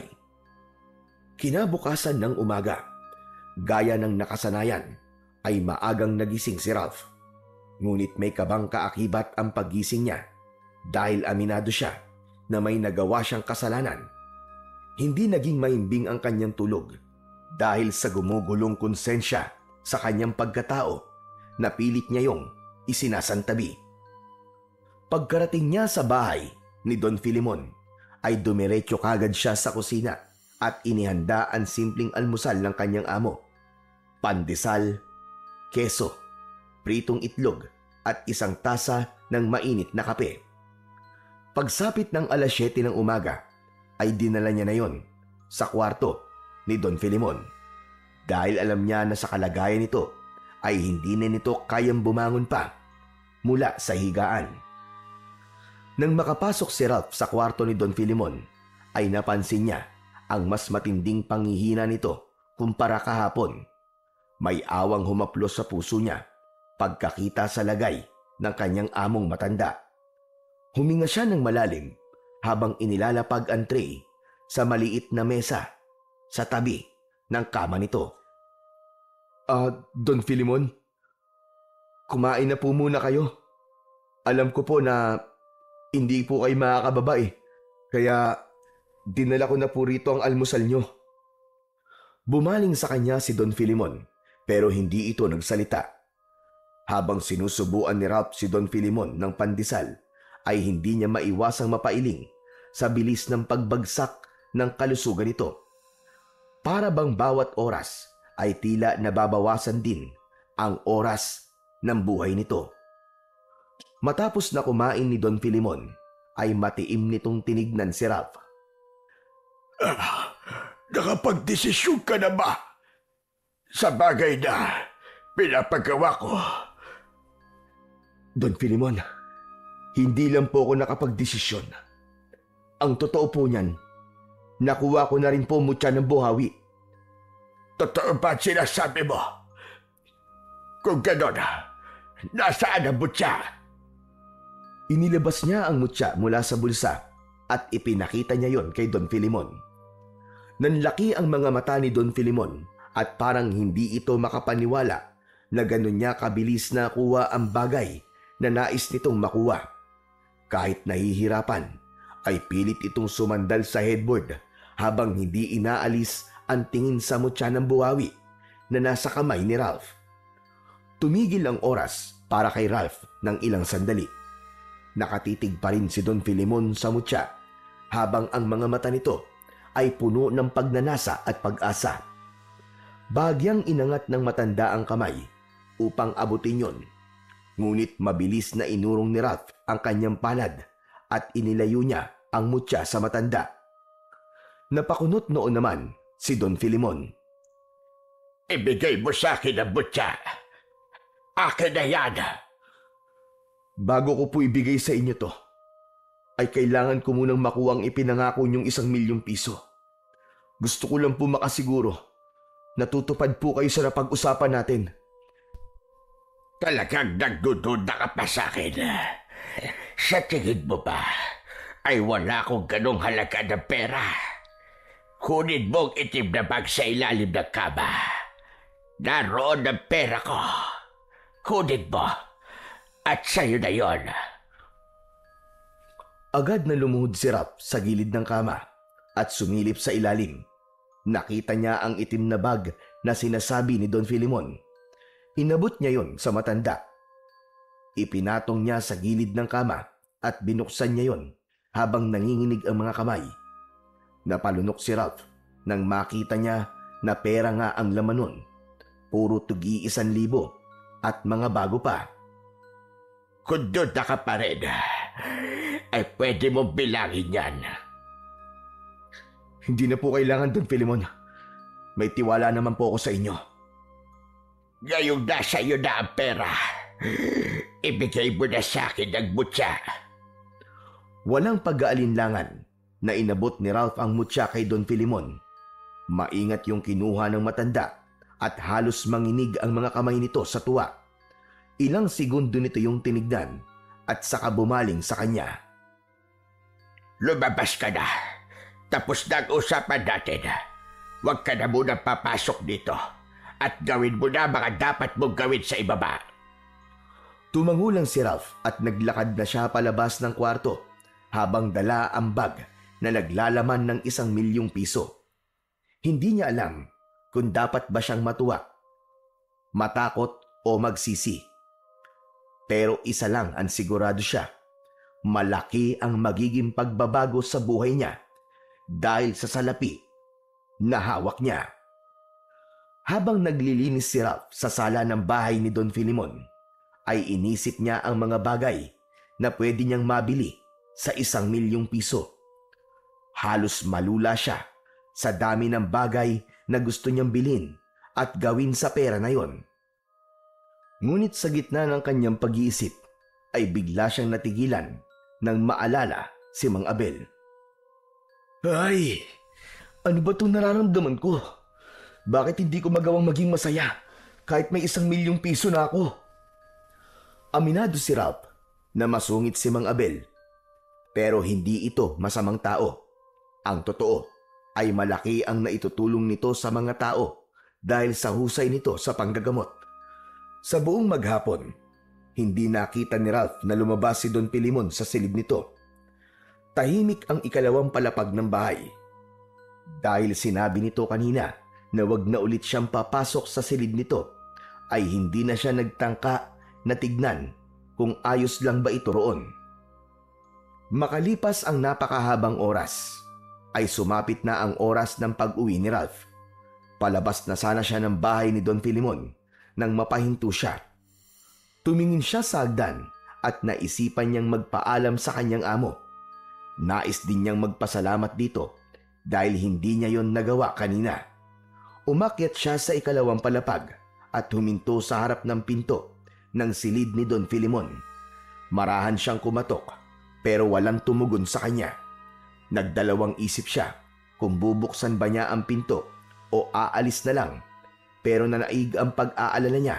Kinabukasan ng umaga, gaya ng nakasanayan, ay maagang nagising si Ralph. Ngunit may kabang kaakibat ang paggising niya dahil aminado siya na may nagawa siyang kasalanan. Hindi naging maimbing ang kanyang tulog dahil sa gumugulong konsensya sa kanyang pagkatao na pilit niya yung isinasantabi. Pagkarating niya sa bahay ni Don Filemon, ay dumiretso kagad siya sa kusina at inihanda ang simpleng almusal ng kanyang amo. Pandesal, keso, pritong itlog at isang tasa ng mainit na kape. Pagsapit ng 7:00 ng umaga ay dinala niya na yon sa kwarto ni Don Filemon dahil alam niya na sa kalagayan nito ay hindi na nito kayang bumangon pa mula sa higaan. Nang makapasok si Ralph sa kwarto ni Don Filemon ay napansin niya ang mas matinding panghihina nito kumpara kahapon. May awang humaplos sa puso niya pagkakita sa lagay ng kanyang among matanda. Huminga siya ng malalim habang inilalapag ang tray sa maliit na mesa sa tabi ng kama nito. Don Filemon, kumain na po muna kayo. Alam ko po na hindi po kayo makakababa kaya dinala ko na po rito ang almusal nyo. Bumaling sa kanya si Don Filemon pero hindi ito nagsalita. Habang sinusubuan ni Ralph si Don Filemon ng pandesal ay hindi niya maiwasang mapailing sa bilis ng pagbagsak ng kalusugan nito. Para bang bawat oras ay tila nababawasan din ang oras ng buhay nito. Matapos na kumain ni Don Filemon ay matiim nitong tinignan si Ralph. Nakapagdesisyon ka na ba sa bagay na pinapagawa ko? Don Filemon, hindi lang po ako nakapagdesisyon. Ang totoo po niyan, nakuha ko na rin po mutya ng buhawi. Totoo ba sinasabi mo? Kung gano'n, nasaan ang mutya? Inilabas niya ang mutya mula sa bulsa at ipinakita niya yon kay Don Filemon. Nanlaki ang mga mata ni Don Filemon at parang hindi ito makapaniwala na ganun niya kabilis na kuha ang bagay na nais nitong makuha. Kahit nahihirapan, ay pilit itong sumandal sa headboard habang hindi inaalis ang tingin sa mutya ng buhawi na nasa kamay ni Ralph. Tumigil ang oras para kay Ralph ng ilang sandali. Nakatitig pa rin si Don Filemon sa mutya habang ang mga mata nito ay puno ng pagnanasa at pag-asa. Bagyang inangat ng matanda ang kamay upang abutin yon. Ngunit mabilis na inurong ni Ralph ang kanyang palad at inilayo niya ang mutya sa matanda. Napakunot noon naman si Don Filemon. Ibigay mo sa akin ang mutya. Akin na yan. Bago ko po ibigay sa inyo to, ay kailangan ko munang makuha ang ipinangako niyong 1,000,000 piso. Gusto ko lang po makasiguro na tutupad po kayo sa napag-usapan natin. Talagang nagdududa ka pa sa akin. Sa tingin mo ba ay wala akong ganong halaga ng pera? Kunin mo ang itim na bag sa ilalim ng kama. Naroon ang pera ko. Kunin mo. At sa'yo na yon. Agad na lumuhod si Ralph sa gilid ng kama at sumilip sa ilalim. Nakita niya ang itim na bag na sinasabi ni Don Filimon. Inabot niya yon sa matanda. Ipinatong niya sa gilid ng kama at binuksan niya yon habang nanginginig ang mga kamay. Napalunok si Ralph nang makita niya na pera nga ang laman nun. Puro tugi 1,000 at mga bago pa. Kung duda ka pa rin, ay pwede mong bilangin yan. Hindi na po kailangan, Don Filimon. May tiwala naman po ako sa inyo. Ngayong nasa iyo na ang pera, ibigay mo na sa akin ang mutya. Walang pag-aalinlangan na inabot ni Ralph ang mutya kay Don Filimon. Maingat yung kinuha ng matanda at halos manginig ang mga kamay nito sa tuwa. Ilang segundo nito yung tinignan at saka bumaling sa kanya. Lumabas ka na. Tapos na ang usapan natin. Huwag ka na muna papasok dito at gawin mo na mga dapat mong gawin sa ibaba. Tumangulang si Ralph at naglakad na siya palabas ng kwarto habang dala ang bag na naglalaman ng 1,000,000 piso. Hindi niya alam kung dapat ba siyang matuwa, matakot o magsisi. Pero isa lang ang sigurado siya. Malaki ang magiging pagbabago sa buhay niya dahil sa salapi na hawak niya. Habang naglilinis si Ralph sa sala ng bahay ni Don Filimon, ay inisip niya ang mga bagay na pwede niyang mabili sa 1,000,000 piso. Halos malula siya sa dami ng bagay na gusto niyang bilhin at gawin sa pera na yon. Ngunit sa gitna ng kanyang pag-iisip ay bigla siyang natigilan nang maalala si Mang Abel. Ay, ano ba itong nararamdaman ko? Bakit hindi ko magawang maging masaya kahit may 1,000,000 piso na ako? Aminado si Ralph na masungit si Mang Abel. Pero hindi ito masamang tao. Ang totoo ay malaki ang naitutulong nito sa mga tao dahil sa husay nito sa panggagamot. Sa buong maghapon, hindi nakita ni Ralph na lumabas si Don Filimon sa silid nito. Tahimik ang ikalawang palapag ng bahay. Dahil sinabi nito kanina na wag na ulit siyang papasok sa silid nito, ay hindi na siya nagtangka na tignan kung ayos lang ba ito roon. Makalipas ang napakahabang oras, ay sumapit na ang oras ng pag-uwi ni Ralph. Palabas na sana siya ng bahay ni Don Filimon nang mapahinto siya. Tumingin siya sa hagdan at naisipan niyang magpaalam sa kanyang amo. Nais din niyang magpasalamat dito dahil hindi niya yon nagawa kanina. Umakyat siya sa ikalawang palapag at huminto sa harap ng pinto ng silid ni Don Filimon. Marahan siyang kumatok pero walang tumugon sa kanya. Nagdalawang isip siya kung bubuksan ba niya ang pinto o aalis na lang, pero nanaig ang pag-aalala niya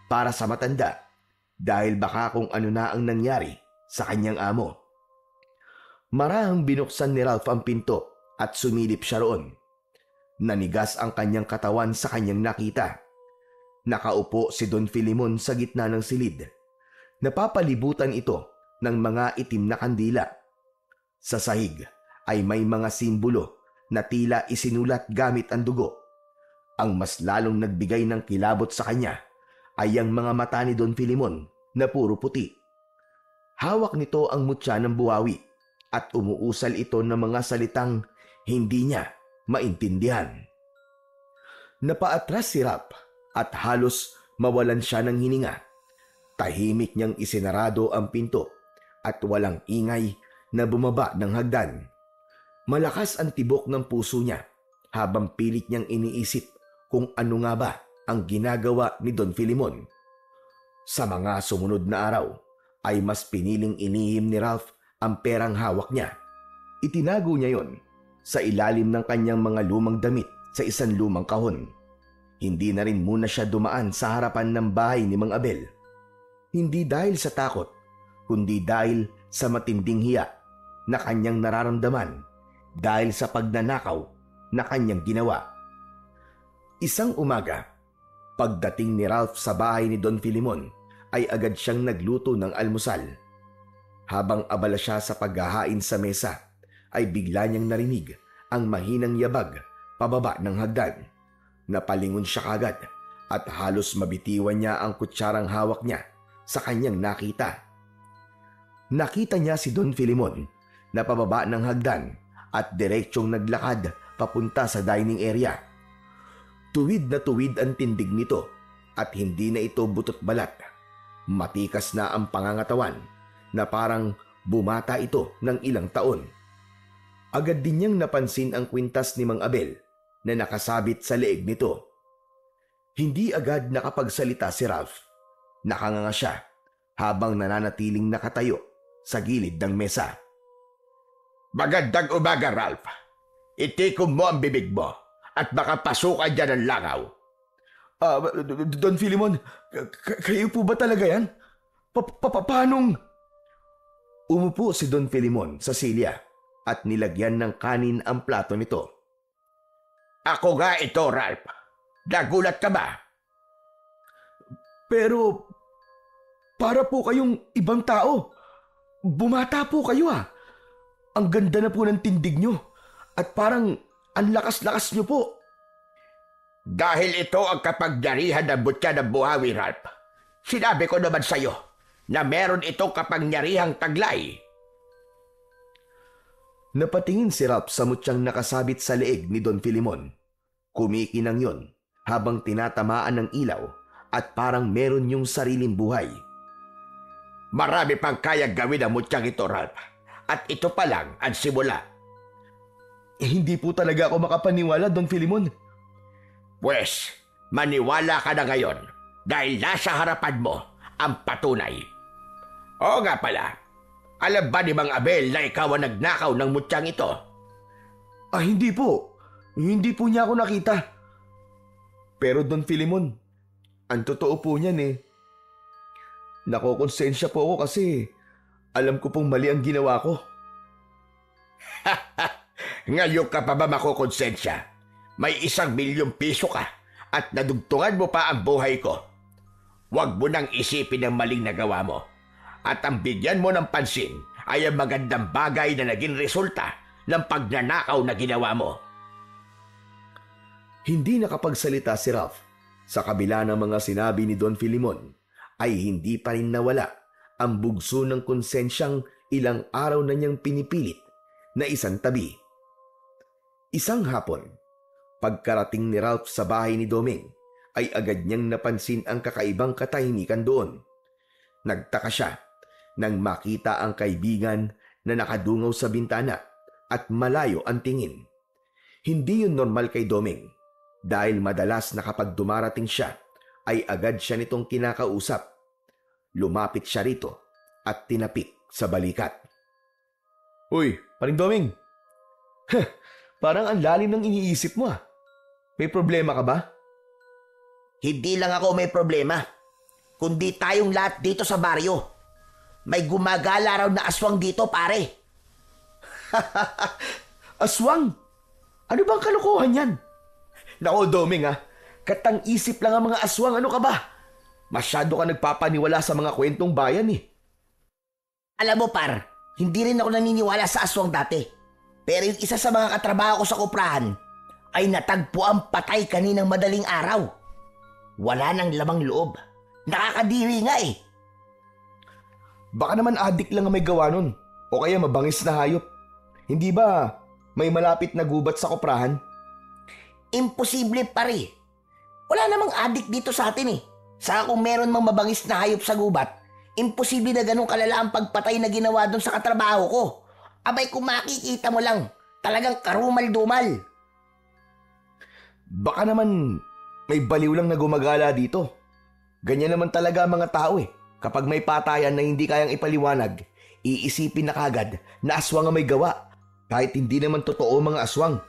para sa matanda dahil baka kung ano na ang nangyari sa kanyang amo. Marahang binuksan ni Ralph ang pinto at sumilip siya roon. Nanigas ang kanyang katawan sa kanyang nakita. Nakaupo si Don Filimon sa gitna ng silid. Napapalibutan ito ng mga itim na kandila. Sa sahig ay may mga simbolo na tila isinulat gamit ang dugo. Ang mas lalong nagbigay ng kilabot sa kanya ay ang mga mata ni Don Filimon na puro puti. Hawak nito ang mutya ng buhawi at umuusal ito ng mga salitang hindi niya maintindihan. Napaatras si Ralph at halos mawalan siya ng hininga. Tahimik niyang isinarado ang pinto at walang ingay na bumaba ng hagdan. Malakas ang tibok ng puso niya habang pilit niyang iniisip kung ano nga ba ang ginagawa ni Don Filimon. Sa mga sumunod na araw ay mas piniling inihim ni Ralph ang perang hawak niya. Itinago niya yon sa ilalim ng kanyang mga lumang damit sa isang lumang kahon. Hindi na rin muna siya dumaan sa harapan ng bahay ni Mang Abel. Hindi dahil sa takot, kundi dahil sa matinding hiya na kanyang nararamdaman dahil sa pagnanakaw na kanyang ginawa. Isang umaga, pagdating ni Ralph sa bahay ni Don Filimon, ay agad siyang nagluto ng almusal. Habang abala siya sa paghahain sa mesa, ay bigla niyang narinig ang mahinang yabag pababa ng hagdan. Napalingon siya kagad at halos mabitiwan niya ang kutsarang hawak niya sa kanyang nakita. Nakita niya si Don Filimon na pababa ng hagdan at diretsyong naglakad papunta sa dining area. Tuwid na tuwid ang tindig nito at hindi na ito butot balat. Matikas na ang pangangatawan na parang bumata ito ng ilang taon. Agad din niyang napansin ang kwintas ni Mang Abel na nakasabit sa leeg nito. Hindi agad nakapagsalita si Ralph. Nakanganga siya habang nananatiling nakatayo sa gilid ng mesa. Magandang umaga, Ralph. Itikom mo ang bibig mo at baka pasukan dyan ang langaw. Don Filimon, kayo po ba talaga yan? Paanong? Umupo si Don Filimon sa silya at nilagyan ng kanin ang plato nito. Ako nga ito, Ralph. Nagulat ka ba? Pero, para po kayong ibang tao. Bumata po kayo ah. Ang ganda na po ng tindig nyo. At parang ang lakas-lakas nyo po. Dahil ito ang kapangyarihan ng butya ng buhawi, Ralph. Sinabi ko naman sa'yo na meron itong kapangyarihang taglay. Napatingin si Ralph sa mutyang nakasabit sa leeg ni Don Filimon. Kumikinang yon habang tinatamaan ng ilaw at parang meron yung sariling buhay. Marami pang kayang gawin ang mutyang ito, Ralph. At ito pa lang ang simula. Hindi po talaga ako makapaniwala, Don Filimon. Pwes, maniwala ka na ngayon dahil nasa harapan mo ang patunay. Oo nga pala, alam ba ni Mang Abel na ikaw ang nagnakaw ng mutyang ito? Hindi po. Hindi po niya ako nakita. Pero Don Filimon, ang totoo po niyan eh. Nakokonsensya po ako kasi alam ko pong mali ang ginawa ko. Ngayon ka pa ba makokonsensya? May 1,000,000 piso ka at nadugtungan mo pa ang buhay ko. Huwag mo nang isipin ang maling nagawa mo. At ang bigyan mo ng pansin ay ang magandang bagay na naging resulta ng pagnanakaw na ginawa mo. Hindi nakapagsalita si Ralph. Sa kabila ng mga sinabi ni Don Filimon, ay hindi pa rin nawala ang bugso ng konsensyang ilang araw na niyang pinipilit na isang tabi. Isang hapon, pagkarating ni Ralph sa bahay ni Doming, ay agad niyang napansin ang kakaibang katahimikan doon. Nagtaka siya nang makita ang kaibigan na nakadungaw sa bintana at malayo ang tingin. Hindi yun normal kay Doming dahil madalas na kapag dumarating siya ay agad siya nitong kinakausap. Lumapit siya rito at tinapik sa balikat. Uy, paring Doming. Parang ang lalim ng iniisip mo ah. May problema ka ba? Hindi lang ako may problema, kundi tayong lahat dito sa baryo. May gumagala raw na aswang dito, pare. Aswang? Ano bang kalokohan yan? Nako, Doming ah. Katang-isip lang ang mga aswang. Ano ka ba? Masyado ka nagpapaniwala sa mga kwentong bayan eh. Alam mo, par, hindi rin ako naniniwala sa aswang dati. Pero yung isa sa mga katrabaho ko sa kuprahan ay natagpo ang patay kaninang madaling araw. Wala nang lamang loob. Nakakadiri nga eh. Baka naman adik lang ang may gawa nun. O kaya mabangis na hayop. Hindi ba may malapit na gubat sa kuprahan? Imposible, pare. Wala namang adik dito sa atin eh. Saka kung meron mang mabangis na hayop sa gubat, imposible na ganun kalala ang pagpatay na ginawa dun sa katrabaho ko. Abay kung makikita mo lang, talagang karumal-dumal. Baka naman may baliw lang na gumagala dito. Ganyan naman talaga ang mga tao eh. Kapag may patayan na hindi kayang ipaliwanag, Iisipin na kagad na aswang ang may gawa, kahit hindi naman totoo mga aswang.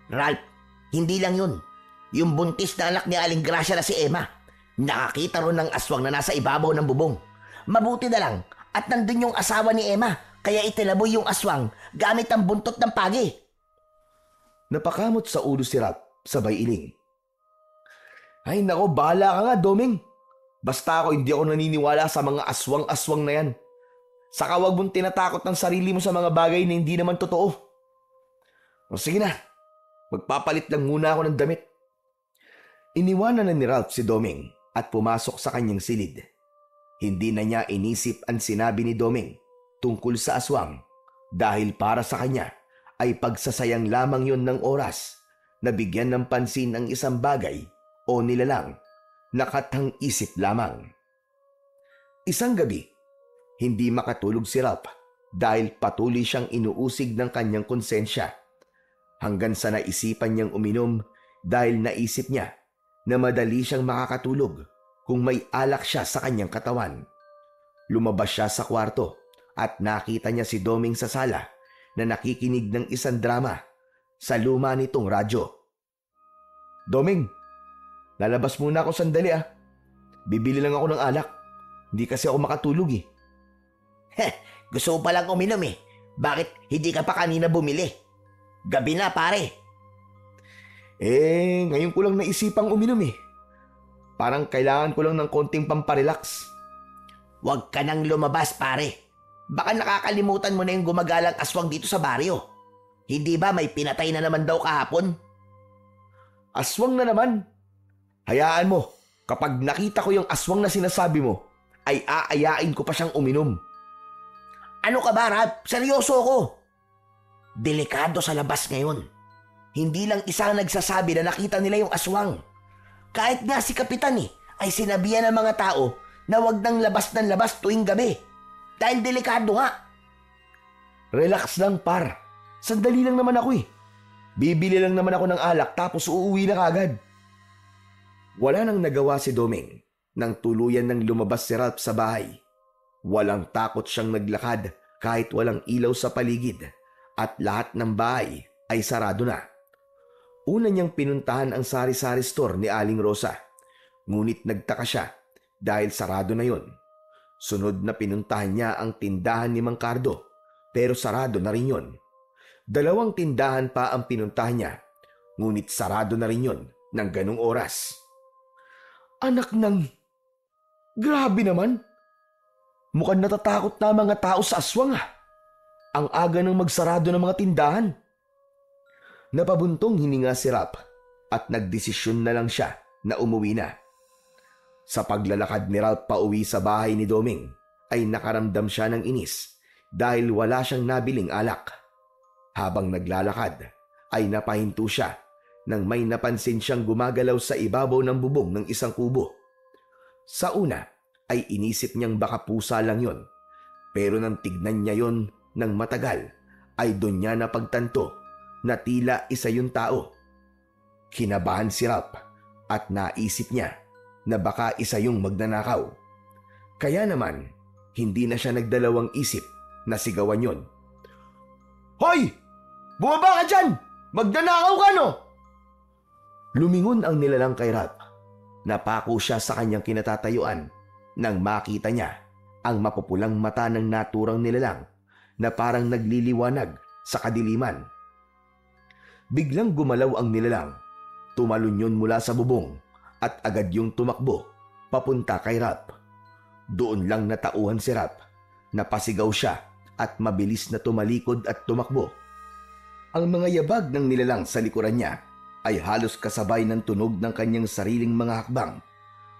Ralph, hindi lang yun. Yung buntis na anak ni Aling Gracia na si Emma, nakakita ron ng aswang na nasa ibabaw ng bubong. Mabuti na lang at nandun yung asawa ni Emma, kaya itinaboy yung aswang gamit ang buntot ng pagi. Napakamot sa ulo si Ralph, sabay iling. Ay nako, bahala ka nga, Doming. Basta ako hindi ako naniniwala sa mga aswang-aswang na yan. Saka wag mong tinatakot ng sarili mo sa mga bagay na hindi naman totoo. O sige na, magpapalit lang muna ako ng damit. Iniwanan na ni Ralph si Doming at pumasok sa kanyang silid. Hindi na niya inisip ang sinabi ni Doming tungkol sa aswang dahil para sa kanya ay pagsasayang lamang yon ng oras na bigyan ng pansin ang isang bagay o nilalang na katang isip lamang. Isang gabi, hindi makatulog si Ralph dahil patuloy siyang inuusig ng kanyang konsensya hanggang sa naisipan niyang uminom dahil naisip niya na madali siyang makakatulog kung may alak siya sa kanyang katawan. Lumabas siya sa kwarto at nakita niya si Doming sa sala na nakikinig ng isang drama sa luma nitong radyo. Doming, lalabas muna ako sandali ah. Bibili lang ako ng alak. Hindi kasi ako makatulog eh. Gusto ko palang uminom eh. Bakit hindi ka pa kanina bumili? Gabi na pare. Ngayon ko lang naisipang uminom eh. Parang kailangan ko lang ng konting pamparelax. Huwag ka nang lumabas pare. Baka nakakalimutan mo na yung gumagalang aswang dito sa baryo. Hindi ba may pinatay na naman daw kahapon? Aswang na naman. Hayaan mo, kapag nakita ko yung aswang na sinasabi mo, ay aayain ko pa siyang uminom. Ano ka ba, Ralph? Seryoso ko. Delikado sa labas ngayon. Hindi lang isa ang nagsasabi na nakita nila yung aswang. Kahit nga si Kapitan ay sinabihan ng mga tao na wag nang labas ng labas tuwing gabi. Dahil delikado nga. Relax lang par. Sandali lang naman ako eh. Bibili lang naman ako ng alak tapos uuwi na kagad. Wala nang nagawa si Doming nang tuluyan nang lumabas si Ralph sa bahay. Walang takot siyang naglakad kahit walang ilaw sa paligid at lahat ng bahay ay sarado na. Una niyang pinuntahan ang sari-sari store ni Aling Rosa. Ngunit nagtaka siya dahil sarado na yon. Sunod na pinuntahan niya ang tindahan ni Mang Cardo pero sarado na rin yon. Dalawang tindahan pa ang pinuntahan niya ngunit sarado na rin yon ng ganung oras. Anak ng... Grabe naman! Mukhang natatakot na mga tao sa aswang ah. Ang aga ng magsarado ng mga tindahan. Napabuntong hininga si Ralph at nagdesisyon na lang siya na umuwi na. Sa paglalakad ni Ralph pauwi sa bahay ni Doming ay nakaramdam siya ng inis dahil wala siyang nabiling alak. Habang naglalakad ay napahinto siya nang may napansin siyang gumagalaw sa ibabaw ng bubong ng isang kubo. Sa una ay inisip niyang baka pusa lang yon, pero nang tignan niya yon ng matagal ay doon niya napagtanto na tila isa yung tao. Kinabahan si Ralph at naisip niya na baka isa yung magnanakaw. Kaya naman, hindi na siya nagdalawang isip na sigawan yon. Hoy! Bumaba ka dyan! Magnanakaw ka no! Lumingon ang nilalang kay Ralph. Napako siya sa kanyang kinatatayuan nang makita niya ang mapupulang mata ng naturang nilalang na parang nagliliwanag sa kadiliman. Biglang gumalaw ang nilalang, tumalon yun mula sa bubong at agad yung tumakbo papunta kay Ralph. Doon lang natauhan si Ralph, napasigaw siya at mabilis na tumalikod at tumakbo. Ang mga yabag ng nilalang sa likuran niya ay halos kasabay ng tunog ng kanyang sariling mga hakbang.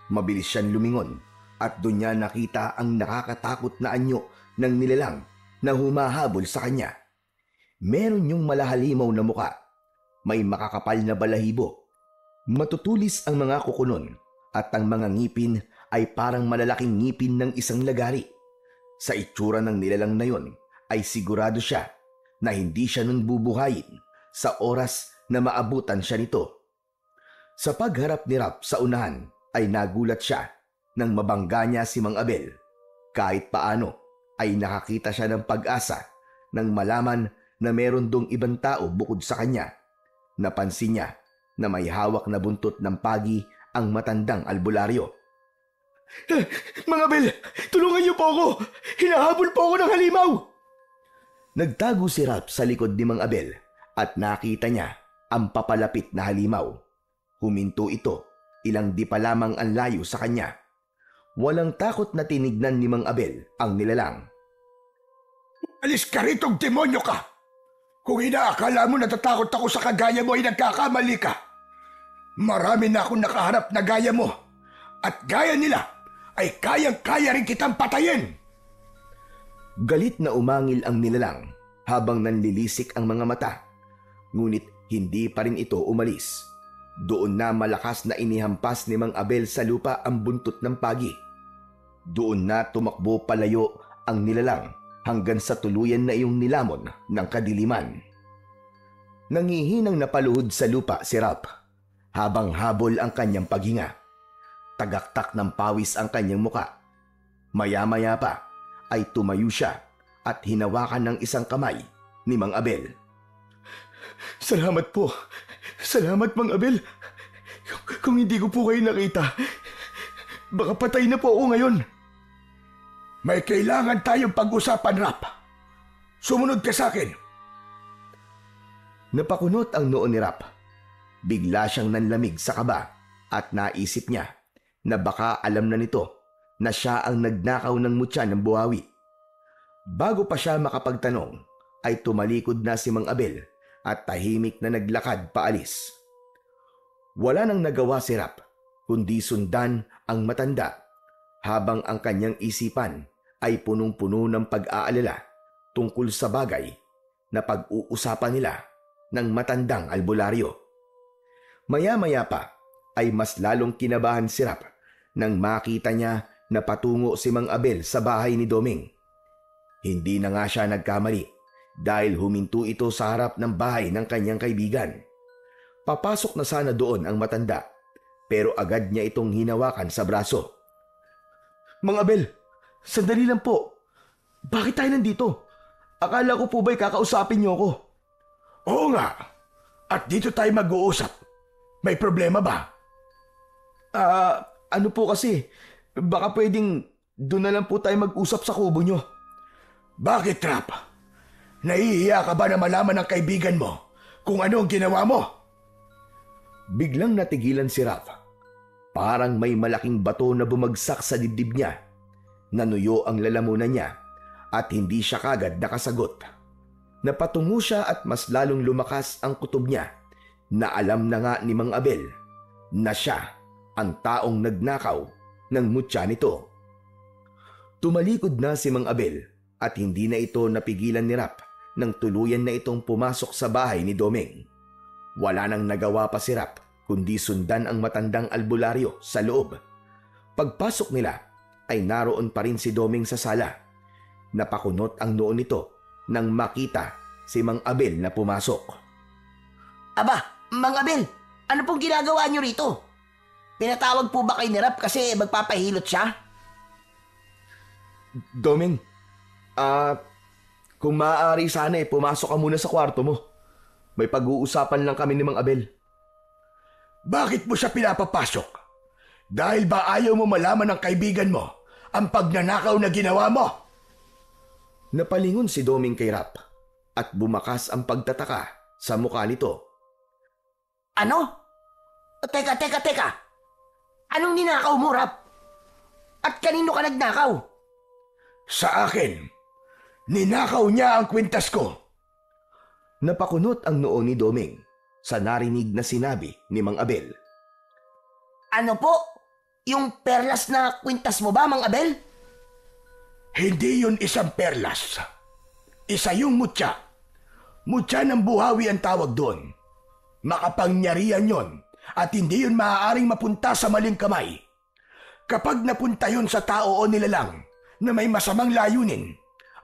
Mabilis siyang lumingon at doon niya nakita ang nakakatakot na anyo ng nilalang na humahabol sa kanya. Meron yung malahalimaw na muka. May makakapal na balahibo. Matutulis ang mga kukunon at ang mga ngipin ay parang malalaking ngipin ng isang lagari. Sa itsura ng nilalang na yon ay sigurado siya na hindi siya nun bubuhayin sa oras na maabutan siya nito. Sa pagharap ni Ralph sa unahan ay nagulat siya nang mabangga niya si Mang Abel. Kahit paano ay nakakita siya ng pag-asa nang malaman na meron dong ibang tao bukod sa kanya. Napansin niya na may hawak na buntot ng pagi ang matandang albularyo. Mga Abel, tulungan niyo po ako! Hinahabol po ako ng halimaw! Nagtago si Ralph sa likod ni Mang Abel at nakita niya ang papalapit na halimaw. Huminto ito, ilang di pa lamang ang layo sa kanya. Walang takot na tinignan ni Mang Abel ang nilalang. Alis ka rito, demonyo ka! Kung inaakala mo natatakot ako sa kagaya mo ay nagkakamali ka. Marami na akong nakaharap na gaya mo at gaya nila ay kayang-kaya rin kitang patayin. Galit na umangil ang nilalang habang nanlilisik ang mga mata. Ngunit hindi pa rin ito umalis. Doon na malakas na inihampas ni Mang Abel sa lupa ang buntot ng pagi. Doon na tumakbo palayo ang nilalang hanggang sa tuluyan na iyong nilamon ng kadiliman. Nangihinang napaluhod sa lupa si Ralph habang habol ang kanyang paghinga. Tagaktak ng pawis ang kanyang muka. Maya-maya pa ay tumayo siya at hinawakan ng isang kamay ni Mang Abel. Salamat po. Salamat, Mang Abel. Kung hindi ko po kayo nakita, baka patay na po ako ngayon. May kailangan tayong pag-usapan, Rap. Sumunod ka sa akin. Napakunot ang noo ni Rap. Bigla siyang nanlamig sa kaba at naisip niya na baka alam na nito na siya ang nagnakaw ng mutya ng buhawi. Bago pa siya makapagtanong, ay tumalikod na si Mang Abel at tahimik na naglakad paalis. Wala nang nagawa si Rap, kundi sundan ang matanda habang ang kanyang isipan ay punong-puno ng pag-aalala tungkol sa bagay na pag-uusapan nila ng matandang albularyo. Maya-maya pa ay mas lalong kinabahan si Rap nang makita niya na patungo si Mang Abel sa bahay ni Doming. Hindi na nga siya nagkamali dahil huminto ito sa harap ng bahay ng kanyang kaibigan. Papasok na sana doon ang matanda pero agad niya itong hinawakan sa braso. Mang Abel, sandali lang po. Bakit tayo nandito? Akala ko po ba'y kakausapin niyo ako? Oo nga. At dito tayo mag-uusap. May problema ba? Ano po kasi, baka pwedeng doon na lang po tayo mag-usap sa kubo nyo. Bakit, Rap? Nahihiya ka ba na malaman ng kaibigan mo kung ano ang ginawa mo? Biglang natigilan si Rap. Parang may malaking bato na bumagsak sa dibdib niya. Nanuyo ang lalamunan niya at hindi siya kagad nakasagot. Napatungo siya at mas lalong lumakas ang kutob niya na alam na nga ni Mang Abel na siya ang taong nagnakaw ng mutya nito. Tumalikod na si Mang Abel at hindi na ito napigilan ni Rap nang tuluyan na itong pumasok sa bahay ni Doming. Wala nang nagawa pa si Rap kundi sundan ang matandang albularyo sa loob. Pagpasok nila ay naroon pa rin si Doming sa sala. Napakunot ang noo nito nang makita si Mang Abel na pumasok. Aba, Mang Abel, ano pong ginagawa niyo rito? Pinatawag po ba kay ni Rap kasi magpapahilot siya? Doming, kung maaari sana pumasok ka muna sa kwarto mo. May pag-uusapan lang kami ni Mang Abel. Bakit mo siya pinapapasok? Dahil ba ayaw mo malaman ng kaibigan mo ang pagnanakaw na ginawa mo? Napalingon si Doming kay Rap at bumakas ang pagtataka sa mukha nito. Ano? Teka. Anong ninakaw mo, Rap? At kanino ka nagnakaw? Sa akin, ninakaw niya ang kwintas ko. Napakunot ang noo ni Doming sa narinig na sinabi ni Mang Abel. Ano po? Yung perlas na kwintas mo ba, Mang Abel? Hindi yun isang perlas. Isa yung mutya. Mutya ng buhawi ang tawag doon. Makapangyarihan yon at hindi yun maaaring mapunta sa maling kamay. Kapag napunta yun sa tao o nilalang na may masamang layunin,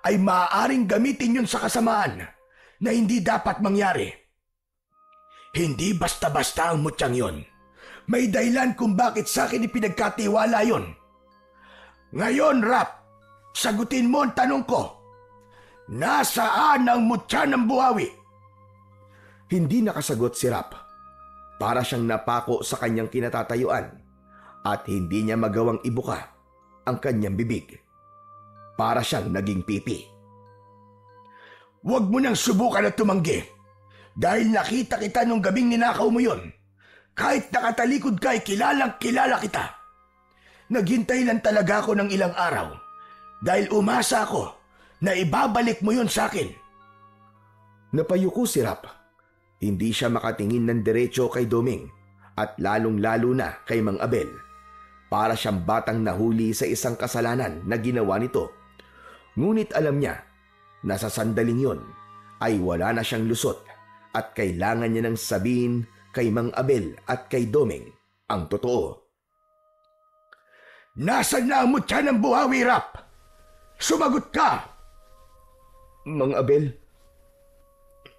ay maaaring gamitin yun sa kasamaan na hindi dapat mangyari. Hindi basta-basta ang mutyang yon. May dahilan kung bakit sa akin ipinagkatiwala yon. Ngayon, Rap, Sagutin mo ang tanong ko. Nasaan ang mutya ng buhawi? Hindi nakasagot si Rap. Para siyang napako sa kanyang kinatatayuan at hindi niya magawang ibuka ang kanyang bibig. Para siyang naging pipi. Huwag mo nang subukan na tumanggi. Dahil nakita kita nung gabing ninakaw mo yon. Kahit nakatalikod ka ay kilalang kilala kita. Naghintay lang talaga ako ng ilang araw. Dahil umasa ako na ibabalik mo yon sa akin. Napayuko si Rap. Hindi siya makatingin ng diretso kay Doming at lalong-lalo na kay Mang Abel. Para siyang batang nahuli sa isang kasalanan na ginawa nito. Ngunit alam niya na sa sandaling yon ay wala na siyang lusot at kailangan niya nang sabihin kay Mang Abel at kay Doming ang totoo. Nasaan na ang mutya ng buhawi, Rap? Sumagot ka! Mang Abel,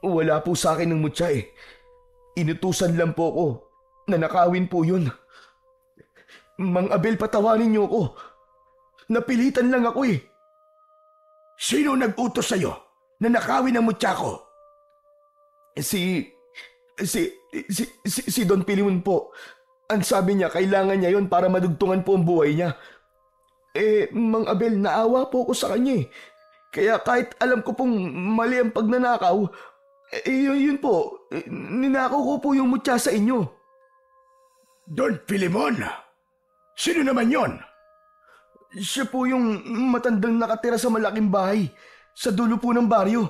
wala po sa akin ng mutya eh. Inutusan lang po ko na nakawin po yun. Mang Abel, patawanin niyo ako. Napilitan lang ako eh. Sino nag-utos sa'yo na nakawin ang mutya ko? Si Don Pilimon po. Ang sabi niya, kailangan niya yon para madugtungan po ang buhay niya. Mang Abel, naawa po ako sa kanya eh. Kaya kahit alam ko pong mali ang pagnanakaw, yun po, ninakaw ko po yung mutya sa inyo. Don Filimon? Sino naman yon? Siya po yung matandang nakatira sa malaking bahay, sa dulo po ng baryo.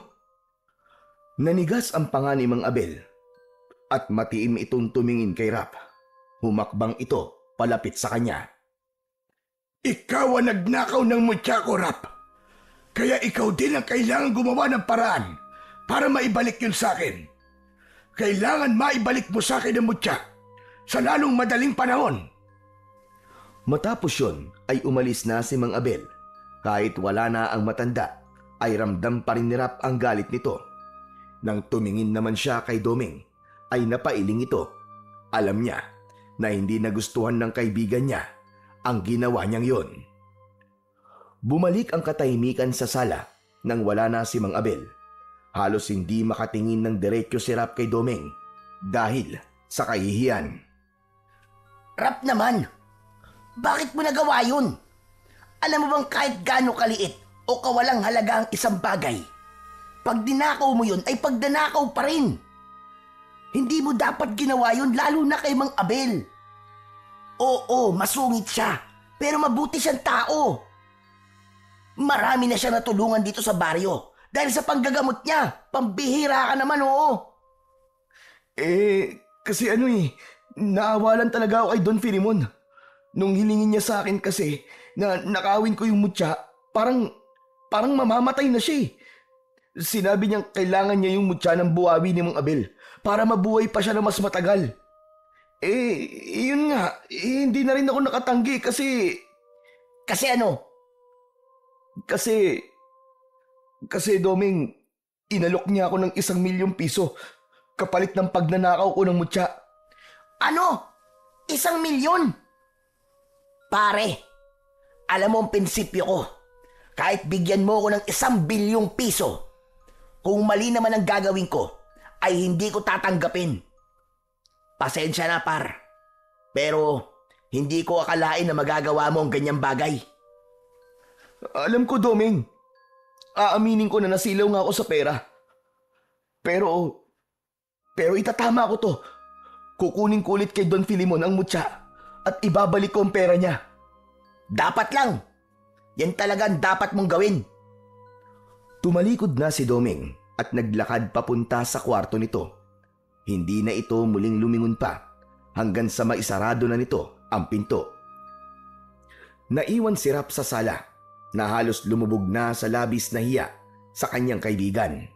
Nanigas ang panga ni Mang Abel at matiim itong tumingin kay Rap. Humakbang ito palapit sa kanya. Ikaw ang nagnakaw ng mutya ko, Rap. Kaya ikaw din ang kailangan gumawa ng paraan para maibalik yun sa akin. Kailangan maibalik mo sa akin ang mutya sa lalong madaling panahon. Matapos yun ay umalis na si Mang Abel. Kahit wala na ang matanda, ay ramdam pa rin ni Rap ang galit nito. Nang tumingin naman siya kay Doming, ay napailing ito. Alam niya na hindi nagustuhan ng kaibigan niya ang ginawa niyang yon. Bumalik ang katahimikan sa sala nang wala na si Mang Abel. Halos hindi makatingin ng diretso si Rap kay Doming dahil sa kahihiyan. Rap naman, bakit mo nagawa yun? Alam mo bang kahit gaano kaliit o kawalang halaga ang isang bagay, pag dinakaw mo yun ay pagdanakaw pa rin. Hindi mo dapat ginawa yun lalo na kay Mang Abel. Oo, masungit siya, pero mabuti siyang tao. Marami na siya natulungan dito sa baryo dahil sa panggagamot niya. Pambihira ka naman, oo. Kasi naawalan talaga ako kay Don Filimon. Nung hilingin niya sa akin kasi na nakawin ko yung mutya, parang mamamatay na siya eh. Sinabi niyang kailangan niya yung mutya ng buhawi ni Mang Abel para mabuhay pa siya na mas matagal. Yun nga, hindi na rin ako nakatanggi kasi... Kasi ano? Kasi Doming, inalok niya ako ng 1,000,000 piso kapalit ng pagnanakaw ko ng mutya. Ano? 1,000,000? Pare, alam mo ang prinsipyo ko. Kahit bigyan mo ko ng 1,000,000,000 piso, kung mali naman ang gagawin ko, ay hindi ko tatanggapin. Pasensya na, par. Pero hindi ko akalain na magagawa mo ang ganyang bagay. Alam ko, Doming. Aaminin ko na nasilaw nga ako sa pera. Pero itatama ko to. Kukunin ko ulit kay Don Filimon ang mutya at ibabalik ko ang pera niya. Dapat lang. Yan talagang dapat mong gawin. Tumalikod na si Doming at naglakad papunta sa kwarto nito. Hindi na ito muling lumingon pa hanggang sa maisarado na nito ang pinto. Naiwan si Rap sa sala na halos lumubog na sa labis na hiya sa kanyang kaibigan.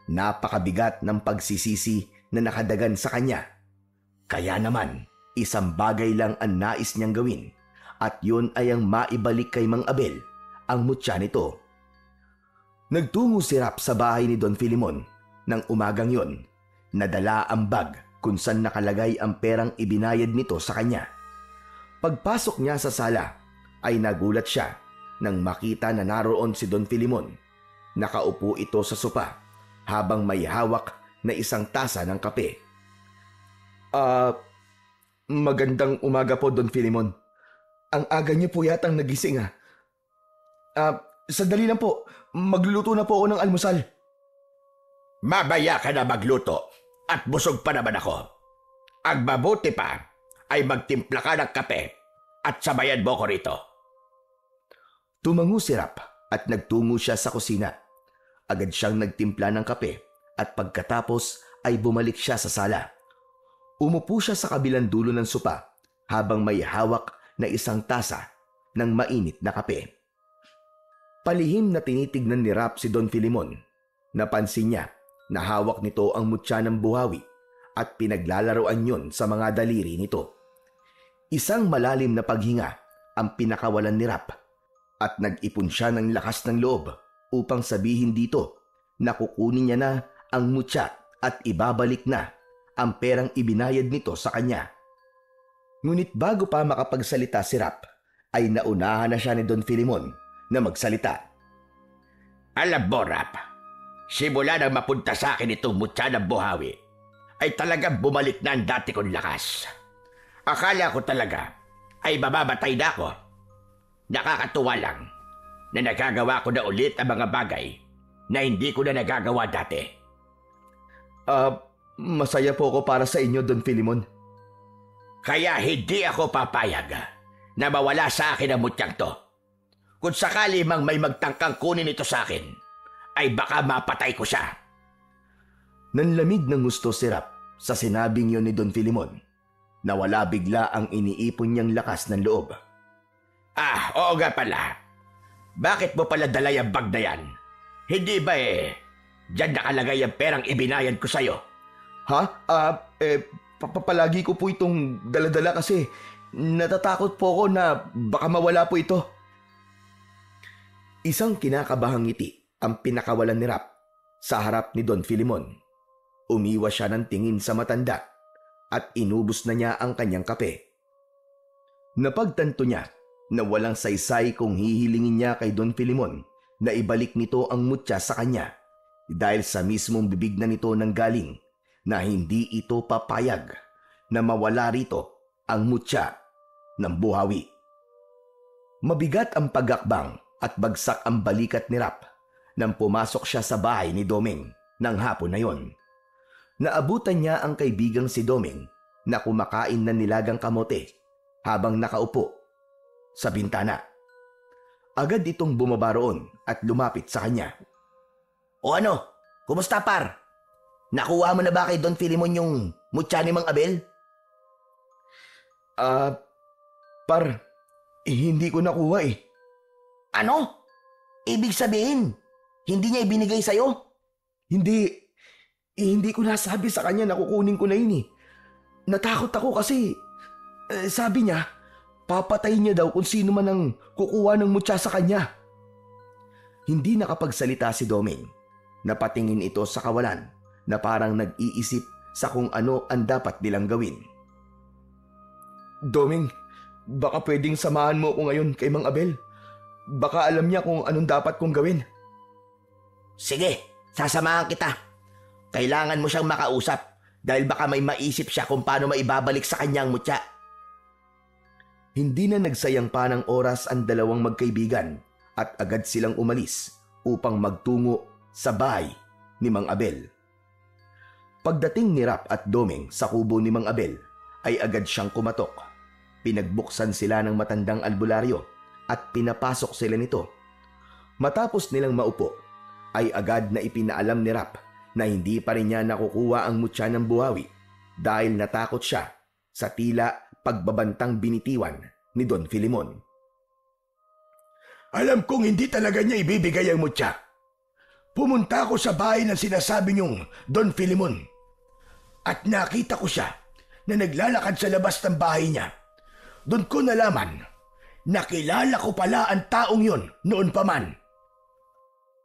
Napakabigat ng pagsisisi na nakadagan sa kanya. Kaya naman, isang bagay lang ang nais niyang gawin at yun ay ang maibalik kay Mang Abel ang mutya nito. Nagtungo si Rap sa bahay ni Don Filimon nang umagang yon. Nadala ang bag kung saan nakalagay ang perang ibinayad nito sa kanya. Pagpasok niya sa sala ay nagulat siya nang makita na naroon si Don Filimon. Nakaupo ito sa sopa habang may hawak na isang tasa ng kape. Magandang umaga po, Don Filimon. Ang aga niyo po yatang nagising ah. Sandali lang po. Magluluto na po ako ng almusal. Mabaya ka na magluto at busog pa naman ako. Ang mabuti pa ay magtimpla ka ng kape at sabayan mo ko rito. Tumango si Rap at nagtungo siya sa kusina. Agad siyang nagtimpla ng kape at pagkatapos ay bumalik siya sa sala. Umupo siya sa kabilang dulo ng sopa habang may hawak na isang tasa ng mainit na kape. Palihim na tinitignan ni Rap si Don Filimon. Napansin niya na hawak nito ang mutya ng buhawi at pinaglalaroan yon sa mga daliri nito. Isang malalim na paghinga ang pinakawalan ni Rap at nag-ipon siya ng lakas ng loob upang sabihin dito na kukunin niya na ang mutya at ibabalik na ang perang ibinayad nito sa kanya. Ngunit bago pa makapagsalita si Rap, ay naunahan na siya ni Don Filimon na magsalita. Alam mo, Rap, simula nang mapunta sa akin itong mutya ng buhawi, ay talagang bumalik na ang dati kong lakas. Akala ko talaga ay mamamatay na ako. Nakakatuwa lang na nagagawa ko na ulit ang mga bagay na hindi ko na nagagawa dati. Masaya po ako para sa inyo, Don Filimon. Kaya hindi ako papayag na mawala sa akin ang mutyang to. Kung sakali mang may magtangkang kunin ito sa akin, ay baka mapatay ko siya. Nanlamig ng gusto si Rap sa sinabing yon ni Don Filimon. Nawala bigla ang iniipon niyang lakas ng loob. Oo nga pala. Bakit mo pala dala yung bag na yan? Hindi ba diyan nakalagay ang perang ibinayad ko sa'yo? Palagi ko po itong daladala kasi natatakot po ako na baka mawala po ito. Isang kinakabahang ngiti ang pinakawalan ni Rap sa harap ni Don Filimon. Umiwas siya ng tingin sa matanda at inubos na niya ang kanyang kape. Napagtanto niya na walang saysay kung hihilingin niya kay Don Filimon na ibalik nito ang mutya sa kanya dahil sa mismong bibig na nito nanggaling na hindi ito papayag na mawala rito ang mutya ng buhawi. Mabigat ang pagakbang at bagsak ang balikat ni Rap nang pumasok siya sa bahay ni Doming ng hapon na yon. Naabutan niya ang kaibigang si Doming na kumakain ng nilagang kamote habang nakaupo sa bintana. Agad itong bumaba roon at lumapit sa kanya. O ano? Kumusta par? Nakuha mo na ba kay Don Filimon yung mutya ni Mang Abel? Hindi ko nakuha eh. Ano? Ibig sabihin, hindi niya ibinigay sa'yo? Hindi ko nasabi sa kanya na kukunin ko na yun eh. Natakot ako kasi sabi niya, papatayin niya daw kung sino man ang kukuha ng mutya sa kanya. Hindi nakapagsalita si Doming. Napatingin ito sa kawalan na parang nag-iisip sa kung ano ang dapat nilang gawin. Doming, baka pwedeng samahan mo ko ngayon kay Mang Abel. Baka alam niya kung anong dapat kong gawin. Sige, sasamahan kita. Kailangan mo siyang makausap dahil baka may maisip siya kung paano maibabalik sa kanyang mutya. Hindi na nagsayang pa ng oras ang dalawang magkaibigan at agad silang umalis upang magtungo sa bahay ni Mang Abel. Pagdating ni Rap at Doming sa kubo ni Mang Abel ay agad siyang kumatok. Pinagbuksan sila ng matandang albularyo at pinapasok sila nito. Matapos nilang maupo ay agad na ipinaalam ni Rap na hindi pa rin niya nakukuha ang mutya ng buhawi dahil natakot siya sa tila pagbabantang binitiwan ni Don Filimon. Alam kong hindi talaga niya ibibigay ang mutya. Pumunta ako sa bahay ng sinasabi niyong Don Filimon at nakita ko siya na naglalakad sa labas ng bahay niya. Doon ko nalaman na kilala ko pala ang taong yon noon pa man.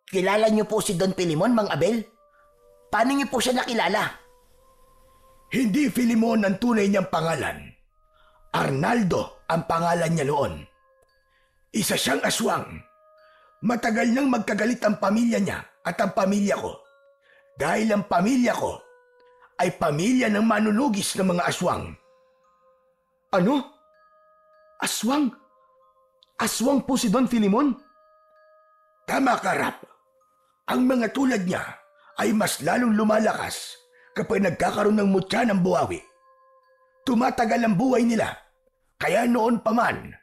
Kilala niyo po si Don Filimon, Mang Abel? Paano niyo po siya nakilala? Hindi Filimon ang tunay niyang pangalan. Arnaldo ang pangalan niya noon. Isa siyang aswang. Matagal nang magkagalit ang pamilya niya at ang pamilya ko. Dahil ang pamilya ko ay pamilya ng manunugis ng mga aswang. Ano? Aswang? Aswang po si Don Filimon? Tama ka, Rap. Ang mga tulad niya ay mas lalong lumalakas kapag nagkakaroon ng mutya ng buhawi. Tumatagal ang buhay nila. Kaya noon pa man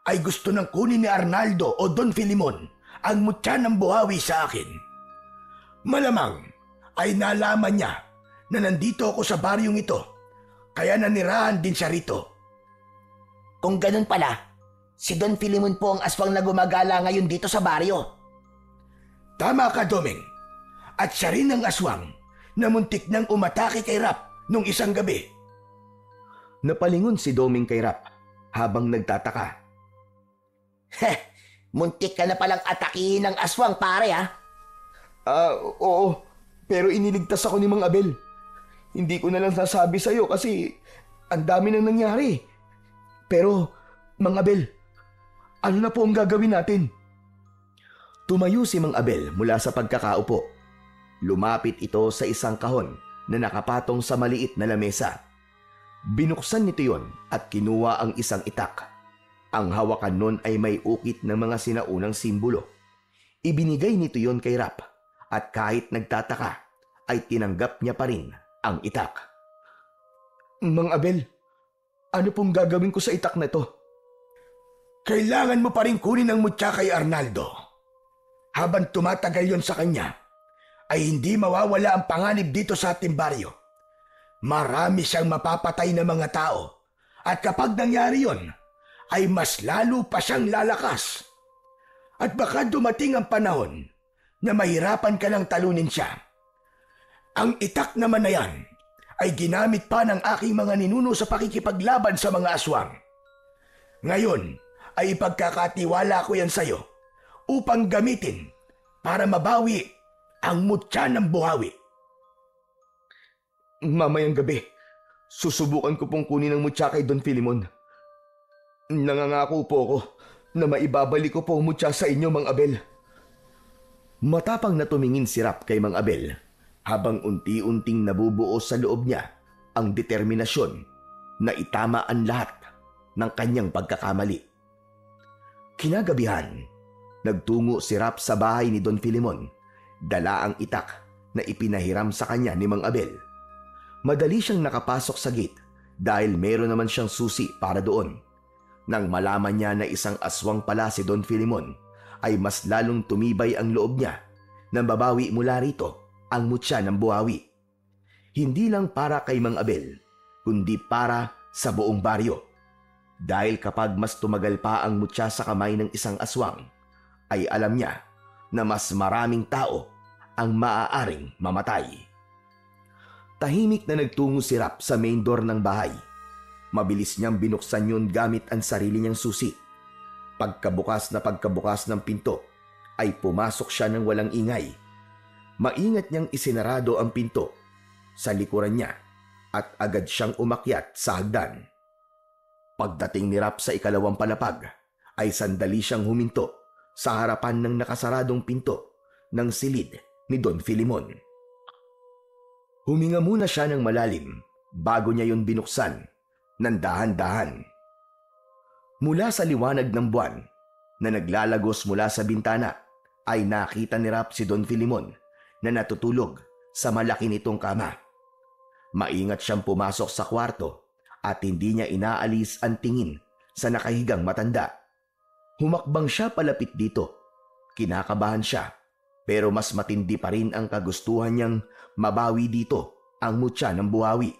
ay gusto nang kunin ni Arnaldo o Don Filimon ang mutya ng buhawi sa akin. Malamang ay nalaman niya na nandito ako sa baryong ito, kaya nanirahan din siya rito. Kung ganun pala, si Don Filimon po ang aswang na gumagala ngayon dito sa baryo. Tama ka, Doming. At siya rin ang aswang na muntik nang umatake kay Rap nung isang gabi. Napalingon si Doming kay Rap habang nagtataka. Muntik ka na palang atakihin ng aswang, pare, ha? Oo. Pero iniligtas ako ni Mang Abel. Hindi ko na lang nasabi sa'yo kasi ang dami nang nangyari. Pero, Mang Abel, ano na po ang gagawin natin? Tumayo si Mang Abel mula sa pagkakaupo. Lumapit ito sa isang kahon na nakapatong sa maliit na lamesa. Binuksan nito yon at kinuha ang isang itak. Ang hawakan nun ay may ukit ng mga sinaunang simbolo. Ibinigay nito yon kay Rap at kahit nagtataka ay tinanggap niya pa rin ang itak. Mang Abel, ano pong gagawin ko sa itak na ito? Kailangan mo pa rin kunin ang mutya kay Arnaldo. Habang tumatagal yon sa kanya, ay hindi mawawala ang panganib dito sa ating baryo. Marami siyang mapapatay na mga tao at kapag nangyari yon, ay mas lalo pa siyang lalakas. At baka dumating ang panahon na mahirapan ka ng talunin siya. Ang itak naman na yan ay ginamit pa ng aking mga ninuno sa pakikipaglaban sa mga aswang. Ngayon ay ipagkakatiwala ko yan sa'yo upang gamitin para mabawi ang mutya ng buhawi. Mamayang gabi, susubukan ko pong kunin ang mutya kay Don Filimon. Nangangako po ako na maibabalik ko po ang mutya sa inyo, Mang Abel. Matapang na tumingin si Rap kay Mang Abel habang unti-unting nabubuo sa loob niya ang determinasyon na itama ang lahat ng kanyang pagkakamali. Kinagabihan, nagtungo si Rap sa bahay ni Don Filimon, dala ang itak na ipinahiram sa kanya ni Mang Abel. Madali siyang nakapasok sa gate dahil meron naman siyang susi para doon. Nang malaman niya na isang aswang pala si Don Filimon, ay mas lalong tumibay ang loob niya na babawi mula rito ang mutya ng buhawi. Hindi lang para kay Mang Abel, kundi para sa buong baryo. Dahil kapag mas tumagal pa ang mutya sa kamay ng isang aswang, ay alam niya na mas maraming tao ang maaaring mamatay. Tahimik na nagtungo si Rap sa main door ng bahay. Mabilis niyang binuksan yun gamit ang sarili niyang susi. Pagkabukas ng pinto, ay pumasok siya ng walang ingay. Maingat niyang isinarado ang pinto sa likuran niya at agad siyang umakyat sa hagdan. Pagdating ni Rap sa ikalawang palapag, ay sandali siyang huminto sa harapan ng nakasaradong pinto ng silid ni Don Filimon. Huminga muna siya ng malalim bago niya yun binuksan ng dahan-dahan. Mula sa liwanag ng buwan na naglalagos mula sa bintana ay nakita ni Rap si Don Filimon na natutulog sa malaki nitong kama. Maingat siyang pumasok sa kwarto at hindi niya inaalis ang tingin sa nakahigang matanda. Humakbang siya palapit dito. Kinakabahan siya pero mas matindi pa rin ang kagustuhan niyang mabawi dito ang mutya ng buhawi.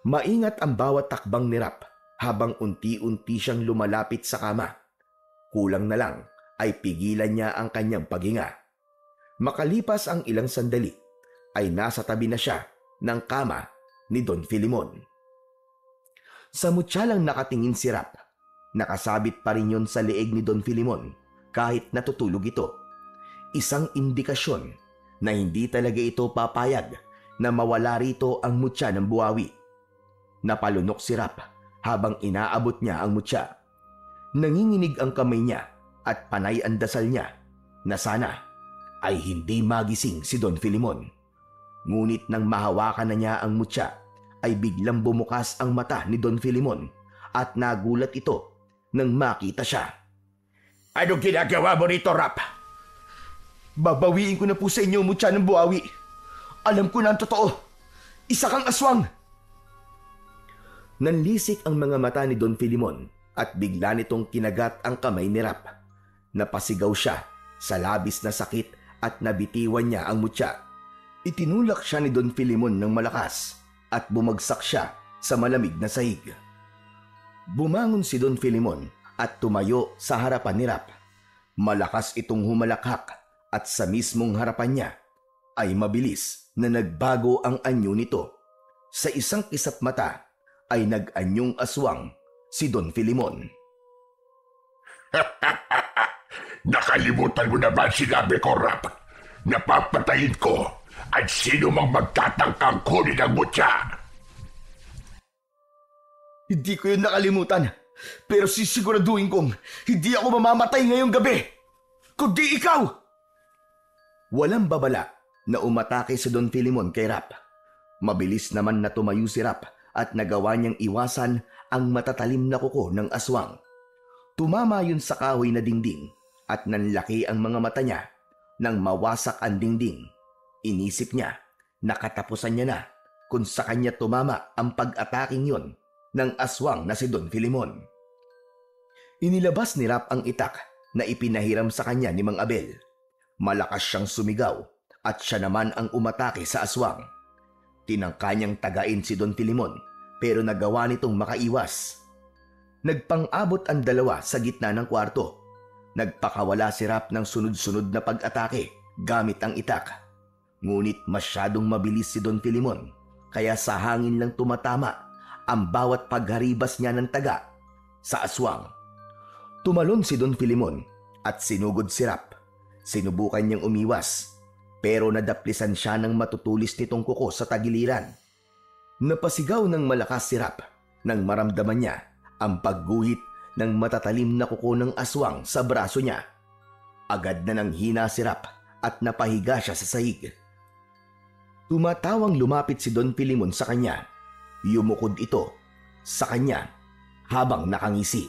Maingat ang bawat takbang ni Rap habang unti-unti siyang lumalapit sa kama. Kulang na lang ay pigilan niya ang kanyang paghinga. Makalipas ang ilang sandali ay nasa tabi na siya ng kama ni Don Filimon. Sa mutya lang nakatingin si Rap. Nakasabit pa rin yun sa leeg ni Don Filimon kahit natutulog ito. Isang indikasyon na hindi talaga ito papayag na mawala rito ang mutya ng buhawi. Napalunok si Rap habang inaabot niya ang mutya. Nanginginig ang kamay niya at panay ang dasal niya na sana ay hindi magising si Don Filimon. Ngunit nang mahawakan na niya ang mutya, ay biglang bumukas ang mata ni Don Filimon at nagulat ito nang makita siya. Anong ginagawa mo rito, Rap? Babawiin ko na po sa inyo ang mutya ng buhawi. Alam ko na ang totoo. Isa kang aswang! Nanlisik ang mga mata ni Don Filimon at bigla nitong kinagat ang kamay ni Rap. Napasigaw siya sa labis na sakit at nabitiwan niya ang mutya. Itinulak siya ni Don Filimon ng malakas at bumagsak siya sa malamig na sahig. Bumangon si Don Filimon at tumayo sa harapan ni Rap. Malakas itong humalakhak at sa mismong harapan niya ay mabilis na nagbago ang anyo nito. Sa isang kisap mata ay nag-anyong aswang si Don Filimon. Nakalimutan mo na ba sinabi ko, Rap? Napapatayin ko at sino mang magtatangkang kunin ang mutya. Hindi ko yun nakalimutan, pero sisiguraduhin kong hindi ako mamamatay ngayong gabi, kundi ikaw! Walang babala na umatake si Don Filimon kay Rap. Mabilis naman na tumayo si Rap at nagawa niyang iwasan ang matatalim na kuko ng aswang. Tumama yun sa kahoy na dingding at nanlaki ang mga mata niya. Nang mawasak ang dingding, inisip niya na katapusan niya na kung sa kanya tumama ang pag-ataking yon ng aswang na si Don Filimon. Inilabas ni Rap ang itak na ipinahiram sa kanya ni Mang Abel. Malakas siyang sumigaw at siya naman ang umatake sa aswang. Tinangka niyang tagain si Don Filimon pero nagawa nitong makaiwas. Nagpang-abot ang dalawa sa gitna ng kwarto. Nagpakawala si Rap ng sunod-sunod na pag-atake gamit ang itak. Ngunit masyadong mabilis si Don Filimon kaya sa hangin lang tumatama ang bawat pagharibas niya ng taga sa aswang. Tumalon si Don Filimon at sinugod si Rap. Sinubukan niyang umiwas pero nadaplisan siya ng matutulis nitong kuko sa tagiliran. Napasigaw ng malakas si Rap nang maramdaman niya ang pagguhit ng matatalim na kuko ng aswang sa braso niya. Agad na nang hina si Rap at napahiga siya sa sahig. Tumatawang lumapit si Don Filimon sa kanya. Yumukod ito sa kanya habang nakangisi.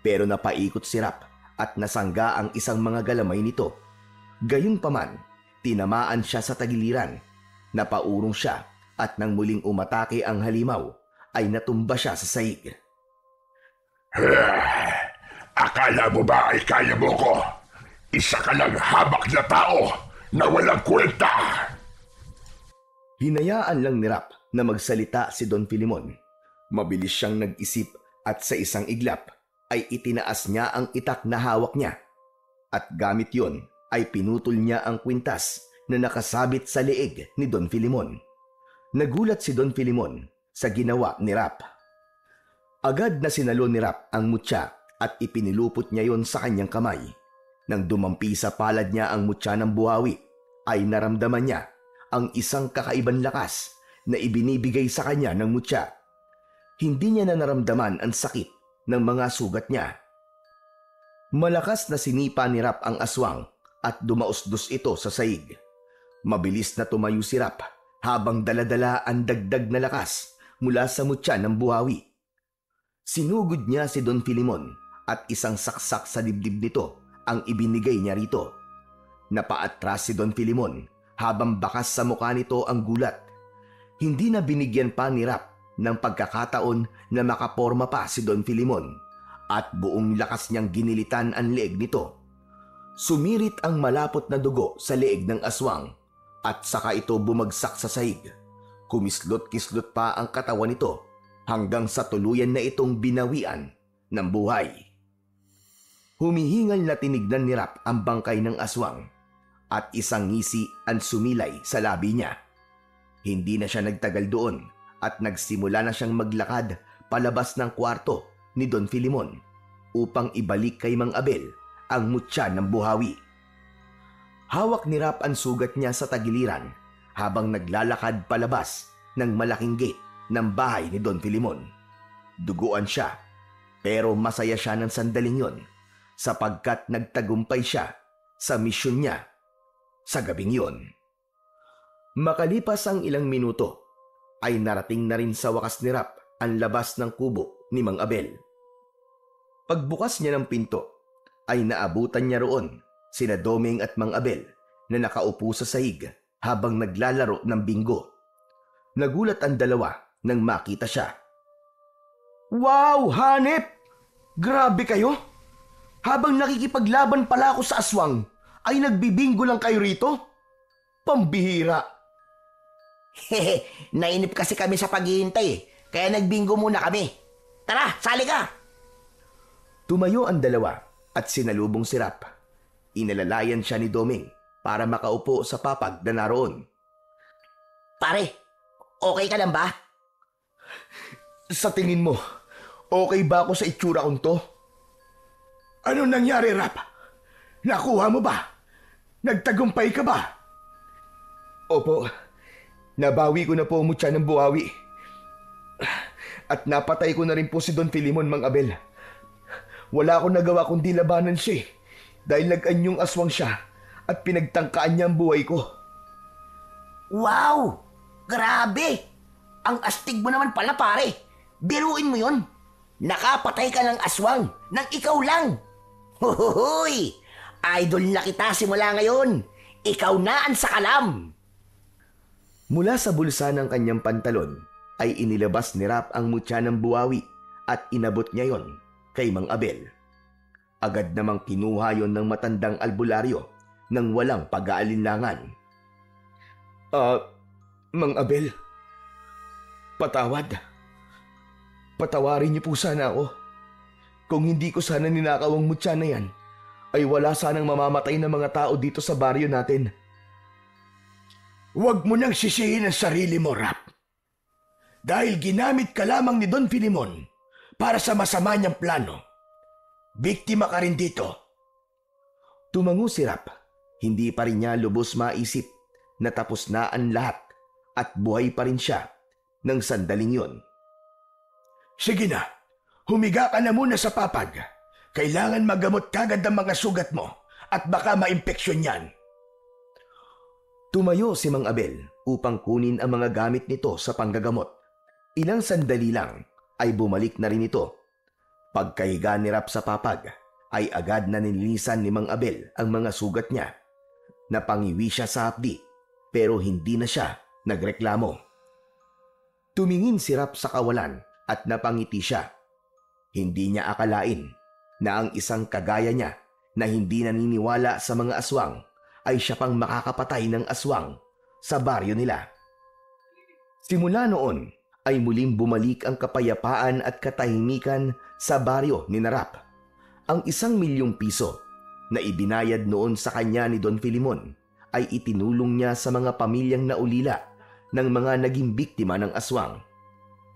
Pero napaikot si Rap at nasangga ang isang mga galamay nito. Gayunpaman, tinamaan siya sa tagiliran. Napaurong siya at nang muling umatake ang halimaw ay natumba siya sa sahig. Akala mo ba ay kaya mo ko? Isa ka lang habak na tao na walang kwenta. Hinayaan lang ni Rap na magsalita si Don Filimon. Mabilis siyang nag-isip at sa isang iglap ay itinaas niya ang itak na hawak niya. At gamit yon ay pinutol niya ang kwintas na nakasabit sa leeg ni Don Filimon. Nagulat si Don Filimon sa ginawa ni Rap. Agad na sinalo ni Rap ang mutya at ipinilupot niya yon sa kanyang kamay. Nang dumampi sa palad niya ang mutya ng buhawi, ay naramdaman niya ang isang kakaibang lakas na ibinibigay sa kanya ng mutya. Hindi niya na naramdaman ang sakit ng mga sugat niya. Malakas na sinipa ni Rap ang aswang at dumausdos ito sa sahig. Mabilis na tumayo si Rap habang daladala ang dagdag na lakas mula sa mutya ng buhawi. Sinugod niya si Don Filimon at isang saksak sa dibdib nito ang ibinigay niya rito. Napaatras si Don Filimon habang bakas sa mukha nito ang gulat. Hindi na binigyan pa ni Rap ng pagkakataon na makaporma pa si Don Filimon at buong lakas niyang ginilitan ang leeg nito. Sumirit ang malapot na dugo sa leeg ng aswang at saka ito bumagsak sa sahig. Kumislot-kislot pa ang katawan nito hanggang sa tuluyan na itong binawian ng buhay. Humihingal na tinignan ni Rap ang bangkay ng aswang at isang ngisi ang sumilay sa labi niya. Hindi na siya nagtagal doon at nagsimula na siyang maglakad palabas ng kwarto ni Don Filimon upang ibalik kay Mang Abel ang mutya ng buhawi. Hawak ni Rap ang sugat niya sa tagiliran habang naglalakad palabas ng malaking gate ng bahay ni Don Filimon. Duguan siya Pero masaya siya ng sandaling yon sapagkat nagtagumpay siya sa misyon niya sa gabing yon. Makalipas ang ilang minuto, ay narating na rin sa wakas ni Rap ang labas ng kubo ni Mang Abel. Pagbukas niya ng pinto, ay naabutan niya roon sina Doming at Mang Abel na nakaupo sa sahig habang naglalaro ng bingo. Nagulat ang dalawa nang makita siya. "Wow, hanep! Grabe kayo! Habang nakikipaglaban pala ako sa aswang, ay nagbibingo lang kayo rito? Pambihira!" Hehe, nainip kasi kami sa paghihintay kaya nagbingo muna kami. Tara, sali ka! Tumayo ang dalawa at sinalubong si Rap. Inalalayan siya ni Doming para makaupo sa papag na naroon. Pare, okay ka lang ba? Sa tingin mo, okay ba ako sa itsura kong to? Ano nangyari, Rap? Nakuha mo ba? Nagtagumpay ka ba? Opo, nabawi ko na po ang mutya ng buhawi. At napatay ko na rin po si Don Filimon, Mang Abel. Wala akong nagawa kundi labanan siya dahil nag-anyong aswang siya at pinagtangkaan niya ang buhay ko. Wow! Grabe! Ang astig mo naman pala, pare. Biruin mo yun. Nakapatay ka ng aswang nang ikaw lang. Huhuhuy! Idol na kita simula ngayon. Ikaw na ang sakalam. Mula sa bulsa ng kanyang pantalon ay inilabas ni Rap ang mutya ng buhawi at inabot niya yon kay Mang Abel. Agad namang kinuha yon ng matandang albularyo nang walang pag-aalinlangan. Mang Abel, patawad. Patawarin niyo po sana ako. Kung hindi ko sana ninakaw ang mutya na yan, ay wala sanang mamamatay na mga tao dito sa baryo natin. Huwag mo nang sisihin ang sarili mo, Rap. Dahil ginamit ka lamang ni Don Filimon para sa masama niyang plano. Biktima ka rin dito. Tumango si Rap. Hindi pa rin niya lubos maisip na tapos na ang lahat at buhay pa rin siya ng sandaling yon. Sige na, humiga ka na muna sa papag. Kailangan magamot kagad ang mga sugat mo at baka maimpeksyon yan. Tumayo si Mang Abel upang kunin ang mga gamit nito sa panggagamot. Ilang sandali lang ay bumalik na rin ito. Pagkahiga ni Rap sa papag ay agad na nilinisan ni Mang Abel ang mga sugat niya. Napangiwi siya sa hapdi pero hindi na siya nagreklamo. Tumingin si Rap sa kawalan at napangiti siya. Hindi niya akalain na ang isang kagaya niya na hindi naniniwala sa mga aswang ay siya pang makakapatay ng aswang sa baryo nila. Simula noon ay muling bumalik ang kapayapaan at katahimikan sa baryo ni Rap. Ang 1,000,000 piso na ibinayad noon sa kanya ni Don Filimon ay itinulong niya sa mga pamilyang naulila ng mga naging biktima ng aswang.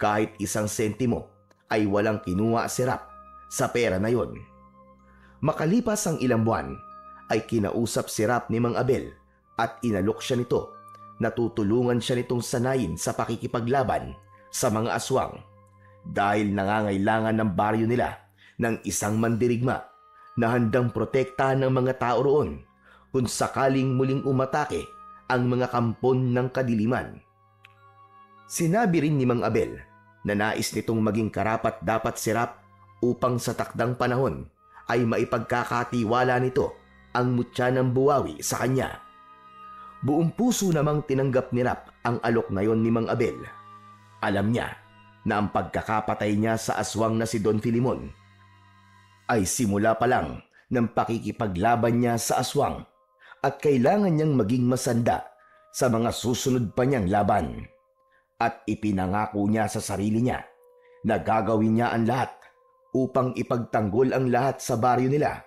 Kahit 1 sentimo ay walang kinuha si Rap sa pera na yon. Makalipas ang ilang buwan, ay kinausap si Rap ni Mang Abel at inalok siya nito na tutulungan siya nitong sanayin sa pakikipaglaban sa mga aswang dahil nangangailangan ng baryo nila ng isang mandirigma na handang protektahan ng mga tao roon kung sakaling muling umatake ang mga kampon ng kadiliman. Sinabi rin ni Mang Abel na nais nitong maging karapat-dapat si Rap upang sa takdang panahon ay maipagkakatiwala nito ang mutya ng buhawi sa kanya. Buong puso namang tinanggap ni Rap ang alok ngayon ni Mang Abel. Alam niya na ang pagkakapatay niya sa aswang na si Don Filimon ay simula pa lang ng pakikipaglaban niya sa aswang at kailangan niyang maging masanda sa mga susunod pa niyang laban. At ipinangako niya sa sarili niya na gagawin niya ang lahat upang ipagtanggol ang lahat sa baryo nila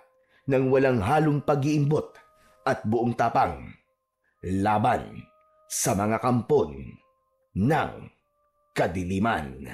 nang walang halong pag-iimbot at buong tapang laban sa mga kampon ng kadiliman.